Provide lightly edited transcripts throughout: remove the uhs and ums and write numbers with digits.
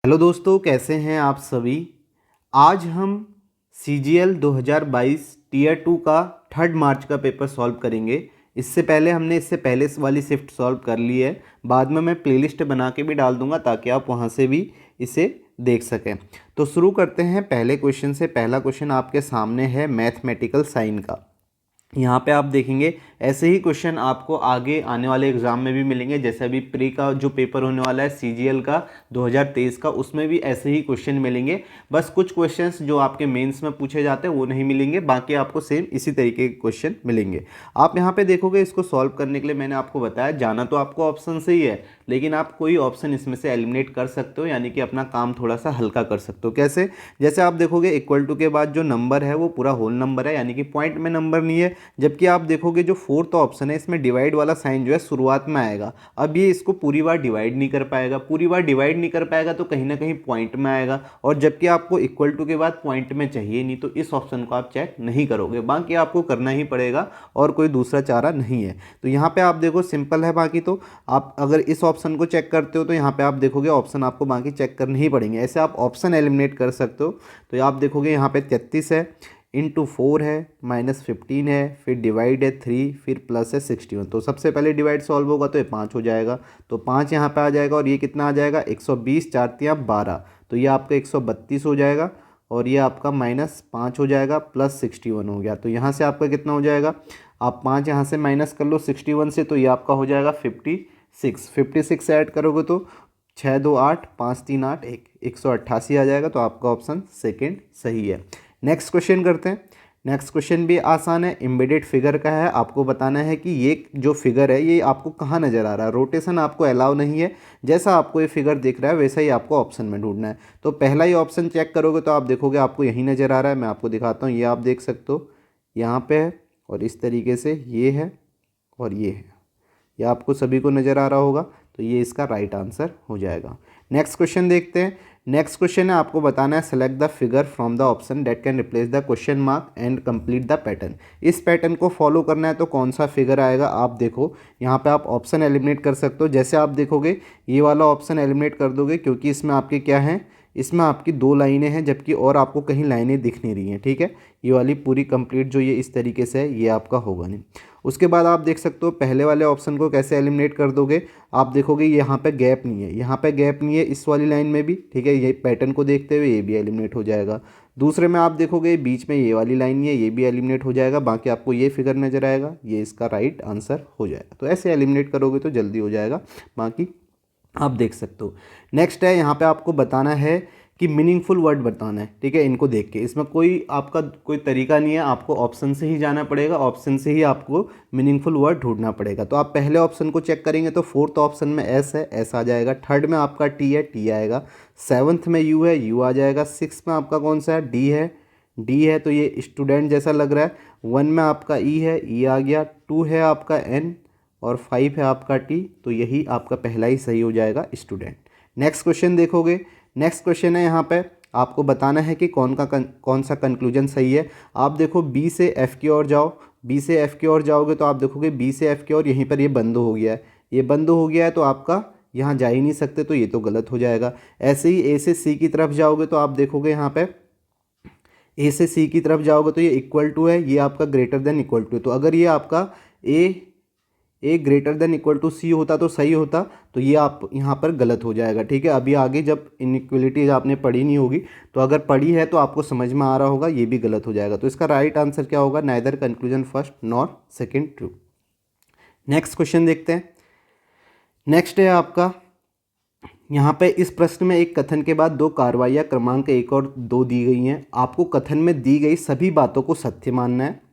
Hello दोस्तों, कैसे हैं आप सभी। आज हम CGL 2022 टीयर 2 का 3 मार्च का पेपर सॉल्व करेंगे। इससे पहले वाली शिफ्ट सॉल्व कर ली है। बाद में मैं प्लेलिस्ट बना के भी डाल दूंगा ताकि आप वहां से भी इसे देख सकें। तो शुरू करते हैं पहले क्वेश्चन से। पहला क्वेश्चन आपके सामने है मैथमेटिकल साइन का। यहाँ पे आप देखेंगे ऐसे ही क्वेश्चन आपको आगे आने वाले एग्जाम में भी मिलेंगे। जैसे अभी प्री का जो पेपर होने वाला है CGL का 2023 का, उसमें भी ऐसे ही क्वेश्चन मिलेंगे। बस कुछ क्वेश्चंस जो आपके मेंस में पूछे जाते हैं वो नहीं मिलेंगे, बाकी आपको सेम इसी तरीके के क्वेश्चन मिलेंगे। आप यहाँ पे देखोगे, इसको सॉल्व करने के लिए मैंने आपको बताया जाना तो आपको ऑप्शन से ही है, लेकिन आप कोई ऑप्शन इसमें से एलिमिनेट कर सकते हो, यानी कि अपना काम थोड़ा सा हल्का कर सकते हो। कैसे? जैसे आप देखोगे इक्वल टू के बाद जो नंबर है वो पूरा होल नंबर है, यानी कि पॉइंट में नंबर नहीं है। जबकि आप देखोगे जो फोर्थ ऑप्शन है इसमें डिवाइड वाला साइन जो है शुरुआत में आएगा। अब ये इसको पूरी बार डिवाइड नहीं कर पाएगा, पूरी बार डिवाइड नहीं कर पाएगा तो कहीं ना कहीं पॉइंट में आएगा, और जबकि आपको इक्वल टू के बाद पॉइंट में चाहिए नहीं, तो इस ऑप्शन को आप चेक नहीं करोगे। बाकी आपको करना ही पड़ेगा और कोई दूसरा चारा नहीं है। तो यहाँ पे आप देखो सिंपल है। बाकी तो आप अगर इस ऑप्शन को चेक करते हो तो यहाँ पे आप देखोगे ऑप्शन आपको बाकी चेक करने ही पड़ेंगे। ऐसे आप ऑप्शन एलिमिनेट कर सकते हो। तो आप देखोगे यहाँ पे 33 है, इंटू 4 है, -15 है, फिर डिवाइड है 3, फिर प्लस है 61। तो सबसे पहले डिवाइड सॉल्व होगा तो ये 5 हो जाएगा, तो 5 यहाँ पे आ जाएगा। और ये कितना आ जाएगा? 120, 4 तियाँ 12, तो ये आपका 132 हो जाएगा। और ये आपका -5 हो जाएगा, प्लस 61 हो गया। तो यहाँ से आपका कितना हो जाएगा? आप 5 यहाँ से माइनस कर लो 61 से, तो ये आपका हो जाएगा 56 ऐड करोगे तो 6 2 8, 5 3 8, 188 आ जाएगा। तो आपका ऑप्शन सेकेंड सही है। नेक्स्ट क्वेश्चन करते हैं। नेक्स्ट क्वेश्चन भी आसान है, एम्बेडेड फिगर का है। आपको बताना है कि ये जो फिगर है ये आपको कहाँ नज़र आ रहा है। रोटेशन आपको अलाउ नहीं है, जैसा आपको ये फिगर दिख रहा है वैसा ही आपको ऑप्शन में ढूंढना है। तो पहला ही ऑप्शन चेक करोगे तो आप देखोगे आपको यही नज़र आ रहा है। मैं आपको दिखाता हूँ, ये आप देख सकते हो यहाँ पे है, और इस तरीके से ये है और ये है, ये आपको सभी को नज़र आ रहा होगा। तो ये इसका राइट आंसर हो जाएगा। नेक्स्ट क्वेश्चन देखते हैं। नेक्स्ट क्वेश्चन है, आपको बताना है select the figure from the option that can replace the question mark and complete the pattern. इस पैटर्न को फॉलो करना है तो कौन सा फिगर आएगा? आप देखो यहाँ पे आप ऑप्शन एलिमिनेट कर सकते हो। जैसे आप देखोगे ये वाला ऑप्शन एलिमिनेट कर दोगे, क्योंकि इसमें आपके क्या है, इसमें आपकी 2 लाइनें हैं, जबकि और आपको कहीं लाइनें दिख नहीं रही हैं। ठीक है, ये वाली पूरी कंप्लीट जो ये इस तरीके से है ये आपका होगा नहीं। उसके बाद आप देख सकते हो पहले वाले ऑप्शन को कैसे एलिमिनेट कर दोगे। आप देखोगे यहाँ पे गैप नहीं है, यहाँ पे गैप नहीं है इस वाली लाइन में भी। ठीक है, ये पैटर्न को देखते हुए ये भी एलिमिनेट हो जाएगा। दूसरे में आप देखोगे बीच में ये वाली लाइन है, ये भी एलिमिनेट हो जाएगा। बाकी आपको ये फिगर नज़र आएगा, ये इसका राइट आंसर हो जाएगा। तो ऐसे एलिमिनेट करोगे तो जल्दी हो जाएगा, बाकी आप देख सकते हो। नेक्स्ट है, यहाँ पे आपको बताना है कि मीनिंगफुल वर्ड बताना है। ठीक है, इनको देख के, इसमें कोई आपका कोई तरीका नहीं है, आपको ऑप्शन से ही जाना पड़ेगा, ऑप्शन से ही आपको मीनिंगफुल वर्ड ढूंढना पड़ेगा। तो आप पहले ऑप्शन को चेक करेंगे तो फोर्थ ऑप्शन में एस है, एस आ जाएगा। थर्ड में आपका टी है, टी आएगा। सेवन्थ में यू है, यू आ जाएगा। सिक्स में आपका कौन सा है? डी है, डी है, तो ये स्टूडेंट जैसा लग रहा है। वन में आपका ई है, ई आ गया। टू है आपका एन, और 5 है आपका टी, तो यही आपका पहला ही सही हो जाएगा, स्टूडेंट। नेक्स्ट क्वेश्चन देखोगे। नेक्स्ट क्वेश्चन है, यहाँ पे आपको बताना है कि कौन सा कंक्लूजन सही है। आप देखो बी से एफ की ओर जाओ, बी से एफ की ओर जाओगे तो आप देखोगे बी से एफ की ओर यहीं पर ये बंद हो गया है, ये बंद हो गया है, तो आपका यहाँ जा ही नहीं सकते, तो ये तो गलत हो जाएगा। ऐसे ही ए से सी की तरफ जाओगे तो आप देखोगे यहाँ पे ए से सी की तरफ जाओगे तो ये इक्वल टू है, ये आपका ग्रेटर देन इक्वल टू है। तो अगर ये आपका ए ग्रेटर देन इक्वल टू सी होता तो सही होता, तो ये आप यहाँ पर गलत हो जाएगा। ठीक है, अभी आगे जब इनइक्वलिटीज आपने पढ़ी नहीं होगी, तो अगर पढ़ी है तो आपको समझ में आ रहा होगा, ये भी गलत हो जाएगा। तो इसका राइट आंसर क्या होगा? Neither conclusion first nor second true. Next question देखते हैं। नेक्स्ट है आपका, यहाँ पे इस प्रश्न में एक कथन के बाद 2 कार्रवाइयाँ क्रमांक 1 और 2 दी गई हैं। आपको कथन में दी गई सभी बातों को सत्य मानना है।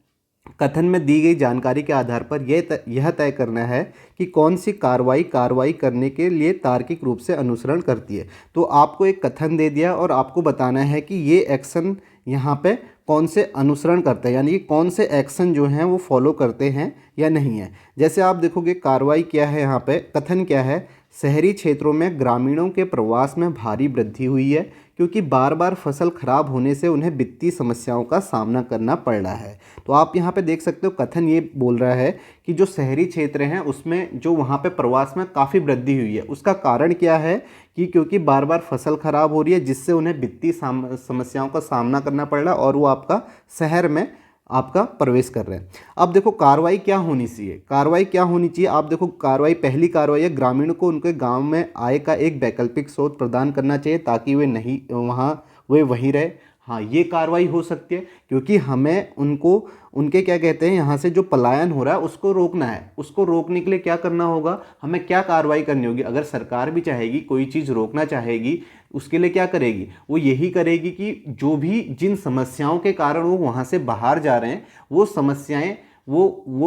कथन में दी गई जानकारी के आधार पर यह तय करना है कि कौन सी कार्रवाई करने के लिए तार्किक रूप से अनुसरण करती है। तो आपको एक कथन दे दिया और आपको बताना है कि ये एक्शन यहाँ पे कौन से अनुसरण करते हैं, यानी कि कौन से एक्शन जो हैं वो फॉलो करते हैं या नहीं है। जैसे आप देखोगे कार्रवाई क्या है, यहाँ पे कथन क्या है? शहरी क्षेत्रों में ग्रामीणों के प्रवास में भारी वृद्धि हुई है, क्योंकि बार बार फसल खराब होने से उन्हें वित्तीय समस्याओं का सामना करना पड़ रहा है। तो आप यहाँ पे देख सकते हो कथन ये बोल रहा है कि जो शहरी क्षेत्र हैं उसमें जो वहाँ पे प्रवास में काफ़ी वृद्धि हुई है, उसका कारण क्या है कि क्योंकि बार बार फसल खराब हो रही है जिससे उन्हें वित्तीय समस्याओं का सामना करना पड़ रहा है और वो आपका शहर में आपका प्रवेश कर रहे हैं। अब देखो कार्रवाई क्या होनी चाहिए, कार्रवाई क्या होनी चाहिए। आप देखो कार्रवाई, पहली कार्रवाई है ग्रामीणों को उनके गांव में आय का एक वैकल्पिक स्रोत प्रदान करना चाहिए ताकि वे नहीं वे वहीं रहे। हाँ, ये कार्रवाई हो सकती है क्योंकि हमें उनको उनके क्या कहते हैं यहाँ से जो पलायन हो रहा है उसको रोकना है। उसको रोकने के लिए क्या करना होगा, हमें क्या कार्रवाई करनी होगी। अगर सरकार भी चाहेगी, कोई चीज़ रोकना चाहेगी, उसके लिए क्या करेगी, वो यही करेगी कि जो भी जिन समस्याओं के कारण वो वहाँ से बाहर जा रहे हैं वो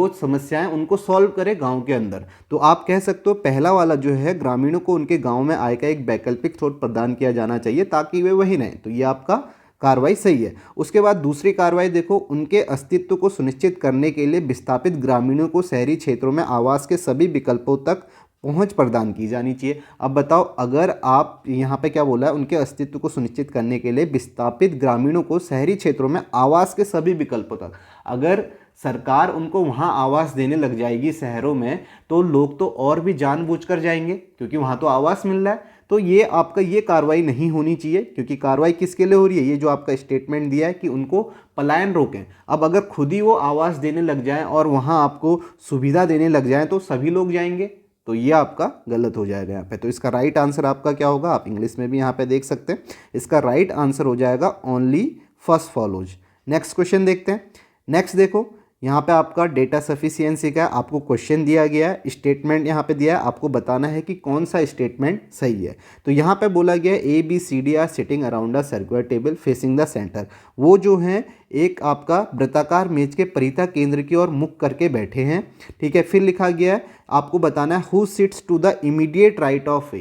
समस्याएं उनको सॉल्व करे गांव के अंदर। तो आप कह सकते हो पहला वाला जो है ग्रामीणों को उनके गांव में आय का एक वैकल्पिक स्रोत प्रदान किया जाना चाहिए ताकि वे वहीं रहें। तो ये आपका कार्रवाई सही है। उसके बाद दूसरी कार्रवाई देखो, उनके अस्तित्व को सुनिश्चित करने के लिए विस्थापित ग्रामीणों को शहरी क्षेत्रों में आवास के सभी विकल्पों तक पहुंच प्रदान की जानी चाहिए। अब बताओ, अगर आप यहाँ पे क्या बोला है, उनके अस्तित्व को सुनिश्चित करने के लिए विस्थापित ग्रामीणों को शहरी क्षेत्रों में आवास के सभी विकल्पों तक, अगर सरकार उनको वहाँ आवास देने लग जाएगी शहरों में, तो लोग तो और भी जानबूझकर जाएंगे क्योंकि वहाँ तो आवास मिल रहा है। तो ये आपका ये कार्रवाई नहीं होनी चाहिए क्योंकि कार्रवाई किसके लिए हो रही है, ये जो आपका स्टेटमेंट दिया है कि उनको पलायन रोकें। अब अगर खुद ही वो आवास देने लग जाएं और वहाँ आपको सुविधा देने लग जाएं तो सभी लोग जाएंगे, तो ये आपका गलत हो जाएगा यहाँ पे। तो इसका राइट आंसर आपका क्या होगा, आप इंग्लिश में भी यहाँ पे देख सकते हैं। इसका राइट आंसर हो जाएगा only first follows. Next question देखते हैं। नेक्स्ट देखो, यहाँ पे आपका डेटा सफिशिएंसी का आपको क्वेश्चन दिया गया है, स्टेटमेंट यहाँ पे दिया है, आपको बताना है कि कौन सा स्टेटमेंट सही है। तो यहाँ पे बोला गया है ABCD are sitting around a circular table facing the centre. वो जो है एक आपका वृत्ताकार मेज के परितः केंद्र की ओर मुख करके बैठे हैं। ठीक है, फिर लिखा गया है आपको बताना है who sits to the immediate right of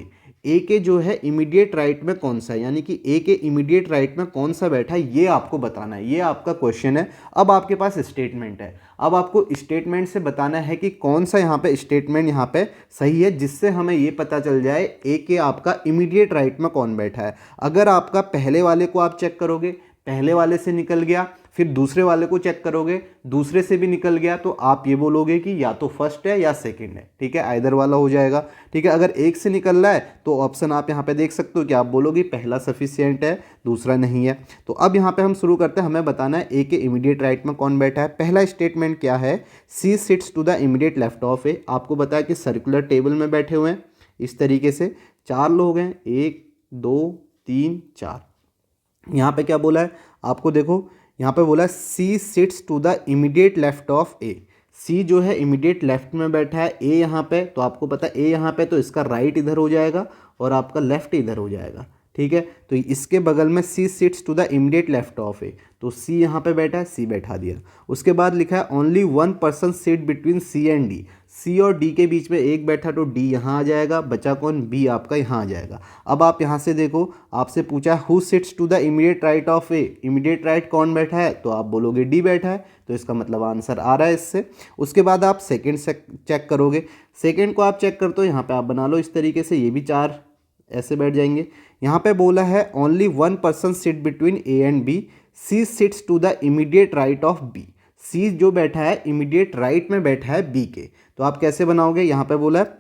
A के जो है इमीडिएट राइट में कौन सा है, यानी कि ए के इमीडिएट राइट में कौन सा बैठा है, ये आपको बताना है। ये आपका क्वेश्चन है। अब आपके पास स्टेटमेंट है, अब आपको स्टेटमेंट से बताना है कि कौन सा यहाँ पे स्टेटमेंट यहाँ पे सही है जिससे हमें ये पता चल जाए ए के आपका इमीडिएट राइट में कौन बैठा है। अगर आपका पहले वाले को आप चेक करोगे, पहले वाले से निकल गया, फिर दूसरे वाले को चेक करोगे, दूसरे से भी निकल गया, तो आप ये बोलोगे कि या तो फर्स्ट है या सेकंड है। ठीक है, आइदर वाला हो जाएगा। ठीक है, अगर एक से निकल रहा है तो ऑप्शन आप यहाँ पे देख सकते हो कि आप बोलोगे पहला सफिशिएंट है, दूसरा नहीं है। तो अब यहाँ पे हम शुरू करते हैं, हमें बताना है ए के इमीडिएट राइट में कौन बैठा है। पहला स्टेटमेंट क्या है, C sits to the immediate left of A. आपको बताया कि सर्कुलर टेबल में बैठे हुए हैं इस तरीके से, 4 लोग हैं, 1 2 3 4। यहाँ पे क्या बोला है आपको देखो, यहाँ पे बोला C sits to the immediate left of A. C जो है इमीडिएट लेफ्ट में बैठा है, ए यहाँ पे, तो आपको पता है ए यहाँ पे, तो इसका राइट इधर हो जाएगा और आपका लेफ्ट इधर हो जाएगा। ठीक है, तो इसके बगल में C sits to the immediate left of A, तो सी यहाँ पे बैठा है, सी बैठा दिया। उसके बाद लिखा है only 1 person sit between C and D. C और डी के बीच में एक बैठा तो डी यहाँ आ जाएगा, बचा कौन, बी आपका यहाँ आ जाएगा। अब आप यहाँ से देखो, आपसे पूछा who sits to the immediate right of A, immediate right कौन बैठा है, तो आप बोलोगे डी बैठा है, तो इसका मतलब आंसर आ रहा है इससे। उसके बाद आप सेकेंड से चेक करोगे, सेकेंड को आप चेक करते हो, यहाँ पे आप बना लो इस तरीके से, ये भी 4 ऐसे बैठ जाएंगे। यहाँ पे बोला है only 1 person sit between A and B, C sits to the immediate right of B. C जो बैठा है इमीडिएट राइट में बैठा है बी के, तो आप कैसे बनाओगे, यहाँ पे बोला है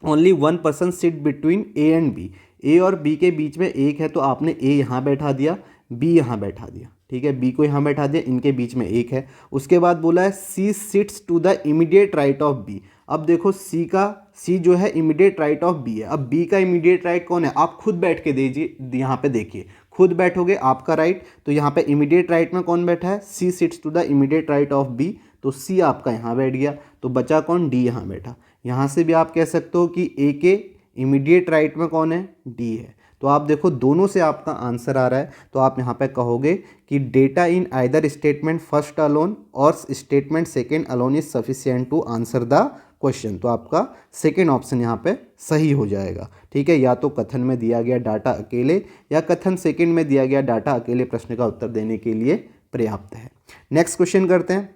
only 1 person sit between A and B. A और बी के बीच में एक है तो आपने ए यहाँ बैठा दिया, बी यहाँ बैठा दिया। ठीक है, बी को यहाँ बैठा दिया, इनके बीच में एक है। उसके बाद बोला है C sits to the immediate right of B. अब देखो सी जो है इमीडिएट राइट ऑफ बी है, अब बी का इमीडिएट राइट कौन है, आप खुद बैठ के दीजिए, यहाँ पे देखिए, खुद बैठोगे आपका राइट, तो यहाँ पे इमीडिएट राइट में कौन बैठा है, C sits to the immediate right of B, तो सी आपका यहाँ बैठ गया, तो बचा कौन, डी यहाँ बैठा। यहाँ से भी आप कह सकते हो कि ए के इमीडिएट राइट में कौन है, डी है। तो आप देखो दोनों से आपका आंसर आ रहा है, तो आप यहाँ पे कहोगे कि data in either statement first alone और statement second alone is sufficient to answer the question. तो आपका सेकेंड ऑप्शन यहाँ पे सही हो जाएगा। ठीक है, या तो कथन में दिया गया डाटा अकेले या कथन सेकेंड में दिया गया डाटा अकेले प्रश्न का उत्तर देने के लिए पर्याप्त है। नेक्स्ट क्वेश्चन करते हैं।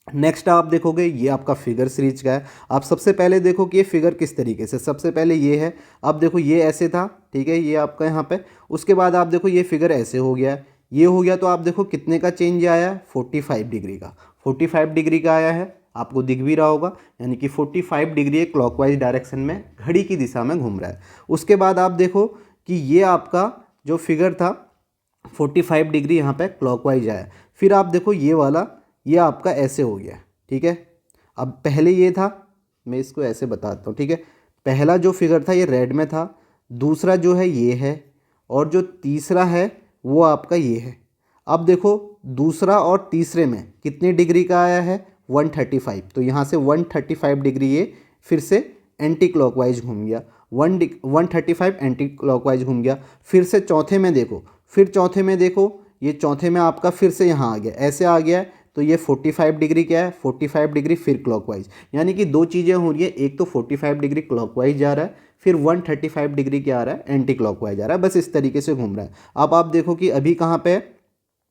नेक्स्ट आप देखोगे ये आपका फिगर सीरीज का है। आप सबसे पहले देखो कि ये फिगर किस तरीके से, सबसे पहले ये है, अब देखो ये ऐसे था, ठीक है, ये आपका यहाँ पे, उसके बाद आप देखो ये फिगर ऐसे हो गया है, ये हो गया, तो आप देखो कितने का चेंज आया है, 45 डिग्री का, 45 डिग्री का आया है, आपको दिख भी रहा होगा, यानी कि 45 डिग्री क्लॉकवाइज डायरेक्शन में घड़ी की दिशा में घूम रहा है। उसके बाद आप देखो कि ये आपका जो फिगर था 45 डिग्री यहाँ पे क्लॉकवाइज आया, फिर आप देखो ये वाला, ये आपका ऐसे हो गया, ठीक है। अब पहले ये था, मैं इसको ऐसे बताता हूँ, ठीक है, पहला जो फिगर था ये रेड में था, दूसरा जो है ये है, और जो तीसरा है वो आपका ये है। अब देखो दूसरा और तीसरे में कितने डिग्री का आया है, 135, तो यहाँ से 135 डिग्री ये फिर से एंटी क्लॉकवाइज घूम गया, 135 एंटी क्लॉकवाइज घूम गया। फिर से चौथे में देखो, फिर चौथे में देखो, ये चौथे में आपका फिर से यहाँ आ गया, ऐसे आ गया है, तो ये 45 डिग्री क्या है, 45 डिग्री फिर क्लॉकवाइज, यानी कि दो चीज़ें हो रही है, एक तो 45 डिग्री क्लॉकवाइज जा रहा है, फिर 135 डिग्री क्या आ रहा है, एंटी क्लॉकवाइज आ रहा है, बस इस तरीके से घूम रहा है। अब आप देखो कि अभी कहाँ पे है,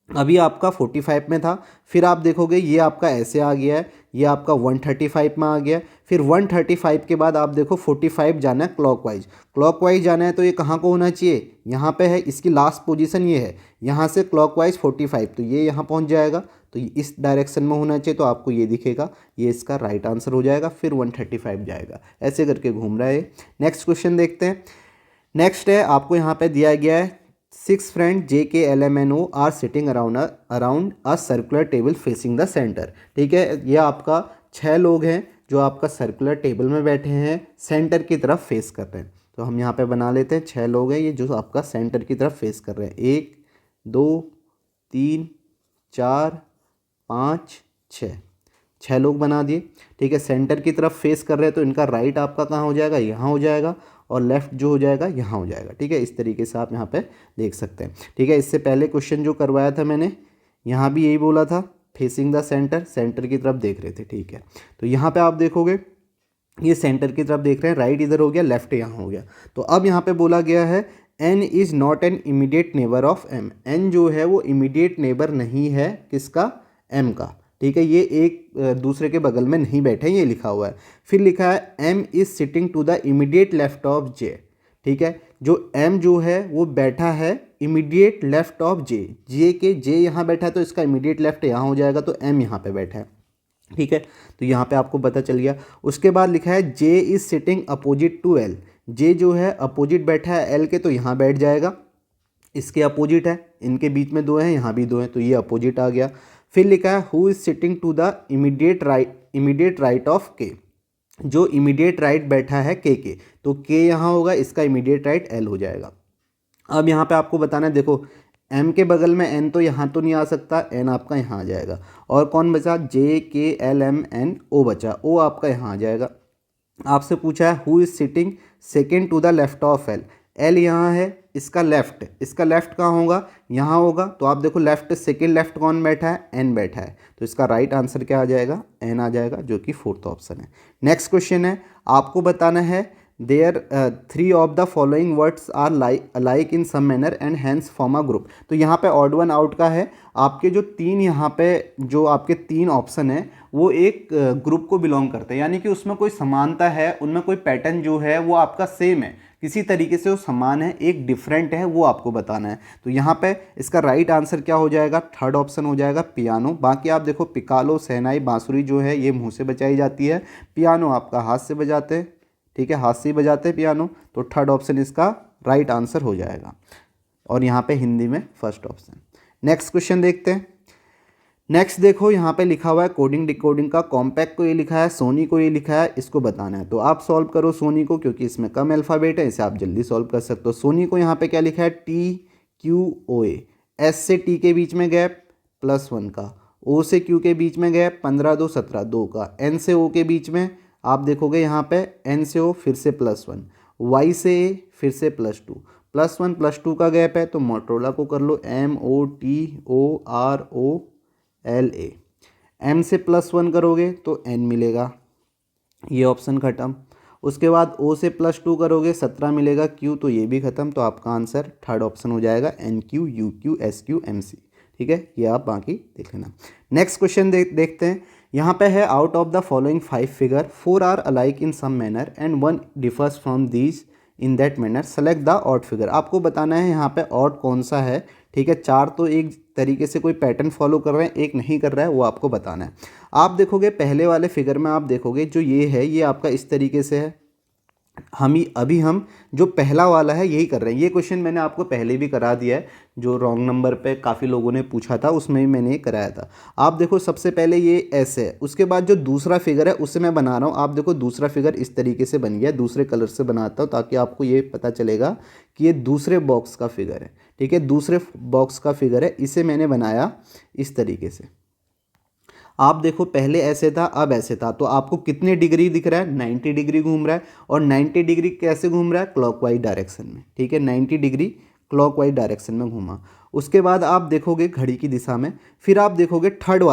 अभी आपका 45 में था, फिर आप देखोगे ये आपका ऐसे आ गया है, ये आपका 135 में आ गया, फिर 135 के बाद आप देखो 45 जाना है क्लॉकवाइज, क्लॉकवाइज जाना है तो ये कहाँ को होना चाहिए, यहाँ पे है, इसकी लास्ट पोजीशन ये है, यहाँ से क्लॉकवाइज 45, तो ये यहाँ पहुँच जाएगा, तो ये इस डायरेक्शन में होना चाहिए, तो आपको ये दिखेगा, ये इसका राइट आंसर हो जाएगा, फिर 135 जाएगा, ऐसे करके घूम रहा है। नेक्स्ट क्वेश्चन देखते हैं। नेक्स्ट है, आपको यहाँ पे दिया गया है 6 friend JKLMNO are sitting around a circular table facing the centre, ठीक है, ये आपका 6 लोग हैं जो आपका सर्कुलर टेबल में बैठे हैं, सेंटर की तरफ फेस कर रहे हैं। तो हम यहाँ पे बना लेते हैं, 6 लोग हैं ये जो आपका सेंटर की तरफ फेस कर रहे हैं, 1 2 3 4 5 6, 6 लोग बना दिए, ठीक है, सेंटर की तरफ फेस कर रहे हैं, तो इनका राइट आपका कहाँ हो जाएगा, यहाँ हो जाएगा, और लेफ्ट जो हो जाएगा यहाँ हो जाएगा, ठीक है, इस तरीके से आप यहाँ पे देख सकते हैं, ठीक है। इससे पहले क्वेश्चन जो करवाया था मैंने, यहाँ भी यही बोला था, फेसिंग द सेंटर, सेंटर की तरफ देख रहे थे, ठीक है। तो यहाँ पे आप देखोगे ये सेंटर की तरफ देख रहे हैं, राइट इधर हो गया, लेफ्ट यहाँ हो गया, तो अब यहाँ पे बोला गया है N is not an immediate neighbour of M, N जो है वो इमीडिएट नेबर नहीं है किसका, एम का, ठीक है, ये एक दूसरे के बगल में नहीं बैठे, ये लिखा हुआ है। फिर लिखा है M is sitting to the immediate left of J, ठीक है, जो एम जो है वो बैठा है immediate left of J, J के जे यहाँ बैठा है, तो इसका इमीडिएट लेफ्ट यहाँ हो जाएगा, तो एम यहाँ पे बैठा है, ठीक है, तो यहाँ पे आपको पता चल गया। उसके बाद लिखा है J is sitting opposite to L, J जो है अपोजिट बैठा है एल के, तो यहाँ बैठ जाएगा, इसके अपोजिट है, इनके बीच में 2 हैं, यहाँ भी 2 हैं, तो ये अपोजिट आ गया। फिर लिखा है who is sitting to the immediate right of K, जो इमीडिएट राइट बैठा है के, तो के यहाँ होगा, इसका इमीडिएट राइट एल हो जाएगा। अब यहाँ पे आपको बताना है, देखो एम के बगल में एन तो यहाँ तो नहीं आ सकता, एन आपका यहाँ आ जाएगा, और कौन बचा, JKLMNO बचा, ओ आपका यहाँ आ जाएगा। आपसे पूछा है who is sitting second to the left of L, L यहाँ है, इसका लेफ्ट कहाँ होगा, यहाँ होगा, तो आप देखो लेफ्ट, सेकेंड लेफ्ट कौन बैठा है, एन बैठा है, तो इसका राइट आंसर क्या आ जाएगा, एन आ जाएगा, जो कि 4th ऑप्शन है। नेक्स्ट क्वेश्चन है, आपको बताना है there 3 of the following words are like in some manner and hence form a group, तो यहाँ पे ऑड वन आउट का है, आपके जो 3 यहाँ पे जो आपके 3 ऑप्शन है वो एक ग्रुप को बिलोंग करते हैं, यानी कि उसमें कोई समानता है, उनमें कोई पैटर्न जो है वो आपका सेम है, किसी तरीके से वो समान है, एक डिफरेंट है, वो आपको बताना है। तो यहाँ पे इसका राइट आंसर क्या हो जाएगा, 3rd ऑप्शन हो जाएगा पियानो। बाकी आप देखो पिकालो, शहनाई, बांसुरी जो है ये मुंह से बजाई जाती है, पियानो आपका हाथ से बजाते हैं, ठीक है, हाथ से ही बजाते हैं पियानो, तो 3rd ऑप्शन इसका राइट आंसर हो जाएगा, और यहाँ पे हिंदी में 1st ऑप्शन। नेक्स्ट क्वेश्चन देखते हैं। नेक्स्ट देखो यहाँ पे लिखा हुआ है कोडिंग डिकोडिंग का, कॉम्पैक्ट को ये लिखा है, सोनी को ये लिखा है, इसको बताना है, तो आप सॉल्व करो सोनी को, क्योंकि इसमें कम अल्फ़ाबेट है, इसे आप जल्दी सॉल्व कर सकते हो। सोनी को यहाँ पे क्या लिखा है, TQOA, एस से टी के बीच में गैप +1 का, ओ से क्यू के बीच में गैप 15 2 17 2 का, एन से ओ के बीच में आप देखोगे यहाँ पे एन से ओ फिर से +1, वाई से ए फिर से +2, +1 +2 का गैप है, तो मोटरोला को कर लो MOTOROLA, एम से +1 करोगे तो एन मिलेगा, ये ऑप्शन ख़त्म। उसके बाद ओ से +2 करोगे 17 मिलेगा, क्यू तो ये भी ख़त्म, तो आपका आंसर 3rd ऑप्शन हो जाएगा NQ UQ SQ MC, ठीक है, ये आप बाकी देख लेना। नेक्स्ट क्वेश्चन देखते हैं। यहाँ पे है out of the following 5 figure 4 are alike in some manner and 1 differs from these in that manner, select the odd figure. आपको बताना है यहाँ पे ऑड कौन सा है, ठीक है। 4 तो एक तरीके से कोई पैटर्न फॉलो कर रहे हैं, एक नहीं कर रहा है, वो आपको बताना है। आप देखोगे पहले वाले फिगर में, आप देखोगे जो ये है ये आपका इस तरीके से है। हम जो पहला वाला है यही कर रहे हैं। ये क्वेश्चन मैंने आपको पहले भी करा दिया है, जो रॉन्ग नंबर पे काफ़ी लोगों ने पूछा था उसमें भी मैंने ये कराया था। आप देखो सबसे पहले ये ऐसे है, उसके बाद जो दूसरा फिगर है उसे मैं बना रहा हूँ। आप देखो दूसरा फिगर इस तरीके से बन गया, दूसरे कलर से बनाता हूँ ताकि आपको ये पता चलेगा कि ये दूसरे बॉक्स का फिगर है, ठीक है। दूसरे बॉक्स का फिगर है, इसे मैंने बनाया इस तरीके से। आप देखो पहले ऐसे था, अब ऐसे था, तो आपको कितने डिग्री दिख रहा है, 90 डिग्री घूम रहा है। और 90 डिग्री कैसे घूम रहा है, क्लॉकवाइज डायरेक्शन में, ठीक है। 90 डिग्री क्लॉकवाइज डायरेक्शन में घूमा। उसके बाद आप देखोगे घड़ी की दिशा में, फिर आप देखोगे थर्ड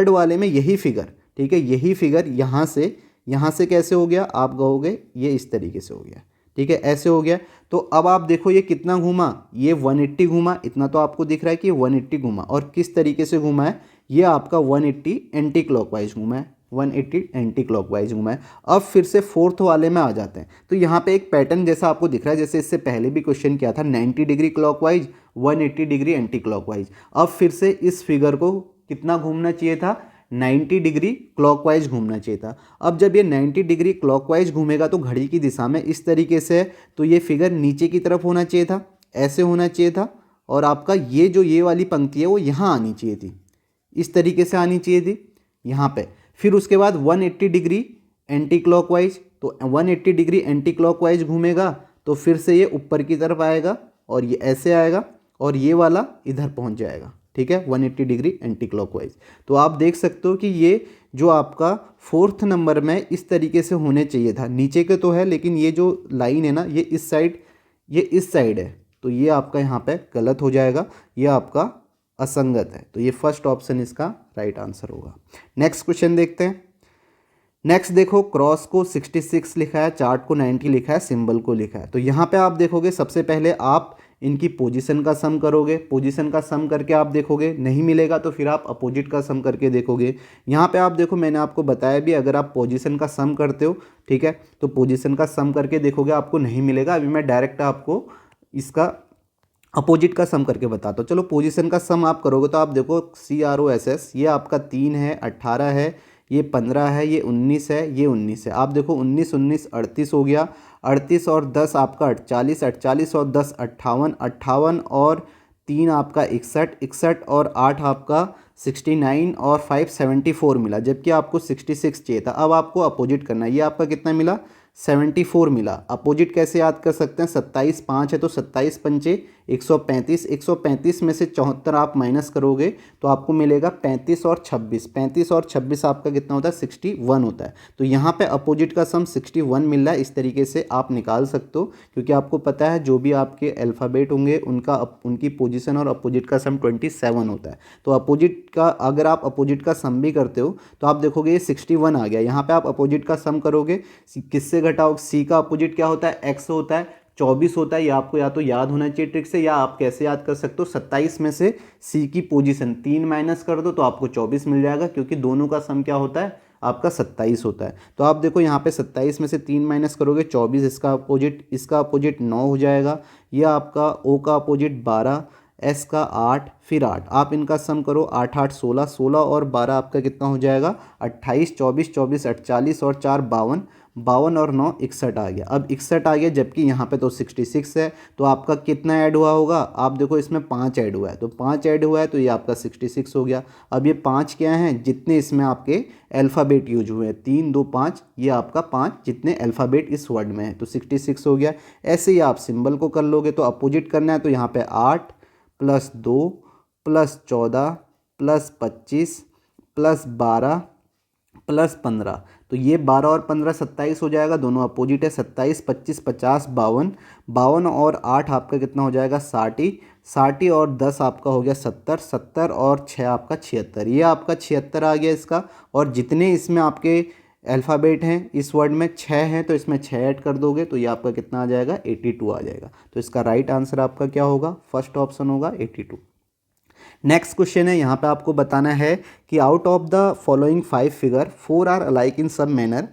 वाले में यही फिगर, ठीक है। यही फिगर यहाँ से कैसे हो गया, आप कहोगे ये इस तरीके से हो गया, ठीक है, ऐसे हो गया। तो अब आप देखो ये कितना घूमा, ये 180 घूमा, इतना तो आपको दिख रहा है कि ये 180 घूमा। और किस तरीके से घूमा है, ये आपका 180 एंटी क्लॉकवाइज घूमा है, 180 एंटी क्लॉकवाइज घूमा है। अब फिर से फोर्थ वाले में आ जाते हैं, तो यहाँ पे एक पैटर्न जैसा आपको दिख रहा है, जैसे इससे पहले भी क्वेश्चन किया था, 90 degree clockwise, 180 degree anti clockwise. अब फिर से इस फिगर को कितना घूमना चाहिए था, 90 डिग्री क्लॉकवाइज घूमना चाहिए था। अब जब ये 90 डिग्री क्लॉकवाइज घूमेगा तो घड़ी की दिशा में इस तरीके से है, तो ये फिगर नीचे की तरफ होना चाहिए था, ऐसे होना चाहिए था। और आपका ये जो ये वाली पंक्ति है वो यहाँ आनी चाहिए थी, इस तरीके से आनी चाहिए थी यहाँ पे। फिर उसके बाद 180 डिग्री एंटी क्लॉकवाइज, तो 180 डिग्री एंटी क्लॉकवाइज घूमेगा तो फिर से ये ऊपर की तरफ आएगा और ये ऐसे आएगा और ये वाला इधर पहुँच जाएगा, ठीक है, 180 डिग्री एंटी क्लॉकवाइज। तो आप देख सकते हो कि ये जो आपका फोर्थ नंबर में इस तरीके से होने चाहिए था, नीचे के तो है लेकिन ये जो लाइन है ना ये इस साइड है, तो ये आपका यहाँ पे गलत हो जाएगा, ये आपका असंगत है। तो ये फर्स्ट ऑप्शन इसका राइट आंसर होगा। नेक्स्ट क्वेश्चन देखते हैं। नेक्स्ट देखो, क्रॉस को 66 लिखा है, चार्ट को 90 लिखा है, सिंबल को लिखा है। तो यहाँ पे आप देखोगे सबसे पहले आप इनकी पोजीशन का सम करोगे, पोजीशन का सम करके आप देखोगे नहीं मिलेगा तो फिर आप अपोजिट का सम करके देखोगे। यहाँ पे आप देखो मैंने आपको बताया भी, अगर आप पोजीशन का सम करते हो, ठीक है, तो पोजीशन का सम करके देखोगे आपको नहीं मिलेगा। अभी मैं डायरेक्ट आपको इसका अपोजिट का सम करके बताता हूँ। चलो पोजीशन का सम आप करोगे तो आप देखो CROSS, ये आपका 3 है, 18 है, ये 15 है, ये 19 है, ये 19 है। आप देखो 19 19 38 हो गया, 38 और 10 आपका 48, 48 और 10 58, 58 और 3 आपका 61, 61 और 8 आपका 69 और 5 74 मिला, जबकि आपको 66 चाहिए था। अब आपको अपोजिट करना है, ये आपका कितना मिला, 74 मिला। अपोजिट कैसे याद कर सकते हैं, 27 5 है तो 27 पंचे 135, 135 में से 74 आप माइनस करोगे तो आपको मिलेगा 35 और 26, 35 और 26 आपका कितना होता है, 61 होता है। तो यहाँ पे अपोजिट का सम 61 मिल रहा है, इस तरीके से आप निकाल सकते हो, क्योंकि आपको पता है जो भी आपके अल्फ़ाबेट होंगे उनकी पोजीशन और अपोजिट का सम 27 होता है। तो अपोजिट का अगर आप अपोजिट का सम भी करते हो तो आप देखोगे ये 61 आ गया। यहाँ पे आप अपोजिट का सम करोगे, किससे घटाओ, सी का अपोजिट क्या होता है, एक्स होता है, 24 होता है। ये आपको या तो याद होना चाहिए ट्रिक से, या आप कैसे याद कर सकते हो, 27 में से सी की पोजीशन 3 माइनस कर दो तो आपको 24 मिल जाएगा, क्योंकि दोनों का सम क्या होता है, आपका 27 होता है। तो आप देखो यहाँ पे 27 में से 3 माइनस करोगे 24, इसका अपोजिट 9 हो जाएगा। ये आपका ओ का अपोजिट 12, एस का 8, फिर 8, आप इनका सम करो, 8 8 16, 16 और 12 आपका कितना हो जाएगा, 28, 24 24 48 और 4 52, 52 और 9 61 आ गया। अब 61 आ गया, जबकि यहाँ पे तो 66 है, तो आपका कितना ऐड हुआ होगा, आप देखो इसमें 5 ऐड हुआ है, तो 5 ऐड हुआ है तो ये आपका 66 हो गया। अब ये 5 क्या हैं, जितने इसमें आपके अल्फ़ाबेट यूज हुए हैं, 3 2 5, ये आपका 5 जितने अल्फ़ाबेट इस वर्ड में है, तो 66 हो गया। ऐसे ही आप सिंबल को कर लोगे, तो अपोजिट करना है तो यहाँ पे 8 + 2 + 14 + 25 + 12 + 15, तो ये 12 और 15 27 हो जाएगा, दोनों अपोजिट है, 27 25 50 52, 52 और 8 आपका कितना हो जाएगा, 60, 60 और 10 आपका हो गया 70, 70 और 6 आपका 76, ये आपका 76 आ गया इसका। और जितने इसमें आपके अल्फ़ाबेट हैं इस वर्ड में 6 हैं, तो इसमें 6 ऐड कर दोगे तो ये आपका कितना आ जाएगा, 82 आ जाएगा। तो इसका राइट आंसर आपका क्या होगा, फर्स्ट ऑप्शन होगा 82। नेक्स्ट क्वेश्चन है, यहाँ पे आपको बताना है कि out of the following 5 figure 4 are alike in some manner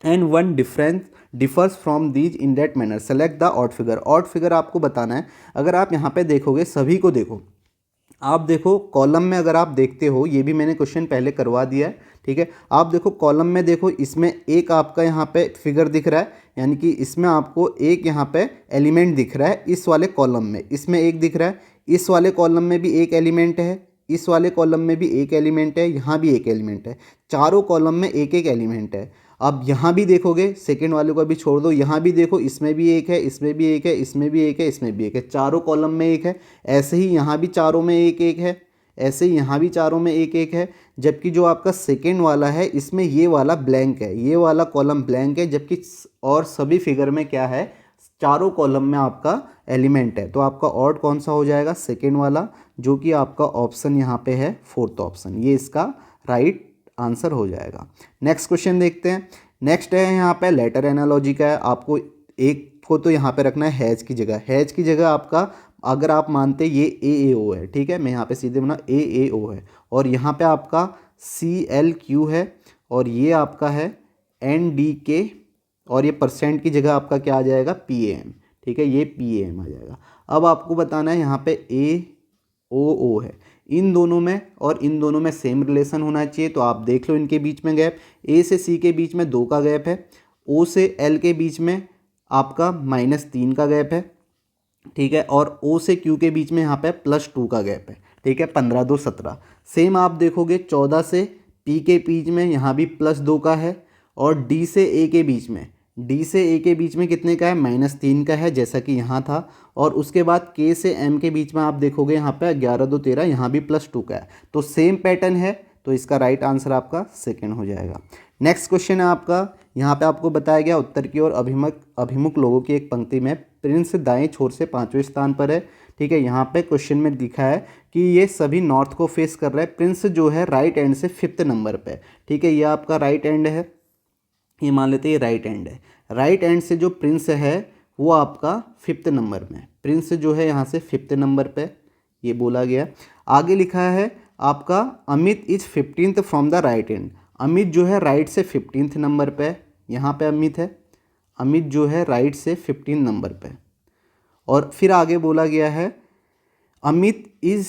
and one differs from these in that manner, select the odd figure. Odd figure आपको बताना है। अगर आप यहाँ पे देखोगे, सभी को देखो, आप देखो कॉलम में, अगर आप देखते हो, ये भी मैंने क्वेश्चन पहले करवा दिया है, ठीक है। आप देखो कॉलम में, देखो इसमें एक आपका यहाँ पे फिगर दिख रहा है, यानी कि इसमें आपको एक यहाँ पे एलिमेंट दिख रहा है इस वाले कॉलम में, इसमें एक दिख रहा है, इस वाले कॉलम में भी एक एलिमेंट है, इस वाले कॉलम में भी एक एलिमेंट है, यहाँ भी एक एलिमेंट है, चारों कॉलम में एक एक एलिमेंट है। अब यहाँ भी देखोगे, सेकेंड वाले को भी छोड़ दो, यहाँ भी देखो, इसमें भी एक है, इसमें भी एक है, इसमें भी एक है, इसमें भी एक है, चारों कॉलम में एक है। ऐसे ही यहाँ भी चारों में एक एक है, ऐसे ही यहाँ भी चारों में एक एक है। जबकि जो आपका सेकेंड वाला है, इसमें ये वाला ब्लैंक है, ये वाला कॉलम ब्लैंक है, जबकि और सभी फिगर में क्या है, चारों कॉलम में आपका एलिमेंट है। तो आपका ऑड कौन सा हो जाएगा, सेकेंड वाला, जो कि आपका ऑप्शन यहाँ पे है फोर्थ ऑप्शन, ये इसका राइट आंसर हो जाएगा। नेक्स्ट क्वेश्चन देखते हैं। नेक्स्ट है यहाँ पे लेटर एनालॉजी का है। आपको एक को तो यहाँ पे रखना है हैज की जगह, हैज की जगह आपका, अगर आप मानते ये ए ए ओ है, ठीक है, मैं यहाँ पे सीधे बना ए ए ओ है, और यहाँ पे आपका सी एल क्यू है, और ये आपका है एन डी के, और ये परसेंट की जगह आपका क्या आ जाएगा, पी ए एम, ठीक है, ये पी ए एम आ जाएगा। अब आपको बताना है यहाँ पे ए ओ है, इन दोनों में और इन दोनों में सेम रिलेशन होना चाहिए। तो आप देख लो इनके बीच में गैप, ए से सी के बीच में 2 का गैप है, ओ से एल के बीच में आपका -3 का गैप है, ठीक है, और ओ से क्यू के बीच में यहाँ पे +2 का गैप है, ठीक है, 15 2 17। सेम आप देखोगे 14 से पी के बीच में यहाँ भी +2 का है, और डी से ए के बीच में, डी से ए के बीच में कितने का है, -3 का है, जैसा कि यहाँ था। और उसके बाद के से एम के बीच में आप देखोगे यहाँ पे 11 2 13, यहाँ भी +2 का है। तो सेम पैटर्न है, तो इसका राइट आंसर आपका सेकंड हो जाएगा। नेक्स्ट क्वेश्चन है आपका, यहाँ पे आपको बताया गया उत्तर की ओर अभिमुख लोगों की एक पंक्ति में प्रिंस दाएं छोर से 5वें स्थान पर है, ठीक है। यहाँ पे क्वेश्चन में लिखा है कि ये सभी नॉर्थ को फेस कर रहा है, प्रिंस जो है राइट एंड से 5th नंबर पे, ठीक है, ये आपका राइट एंड है, ये मान लेते हैं ये राइट एंड है। राइट एंड से जो प्रिंस है वो आपका 5th नंबर में, प्रिंस जो है यहाँ से 5th नंबर पे, ये बोला गया। आगे लिखा है आपका Amit is 15th from the right and, Amit जो है राइट से 15th नंबर पे, यहाँ पे अमित है, अमित जो है राइट से 15 नंबर पे। और फिर आगे बोला गया है Amit is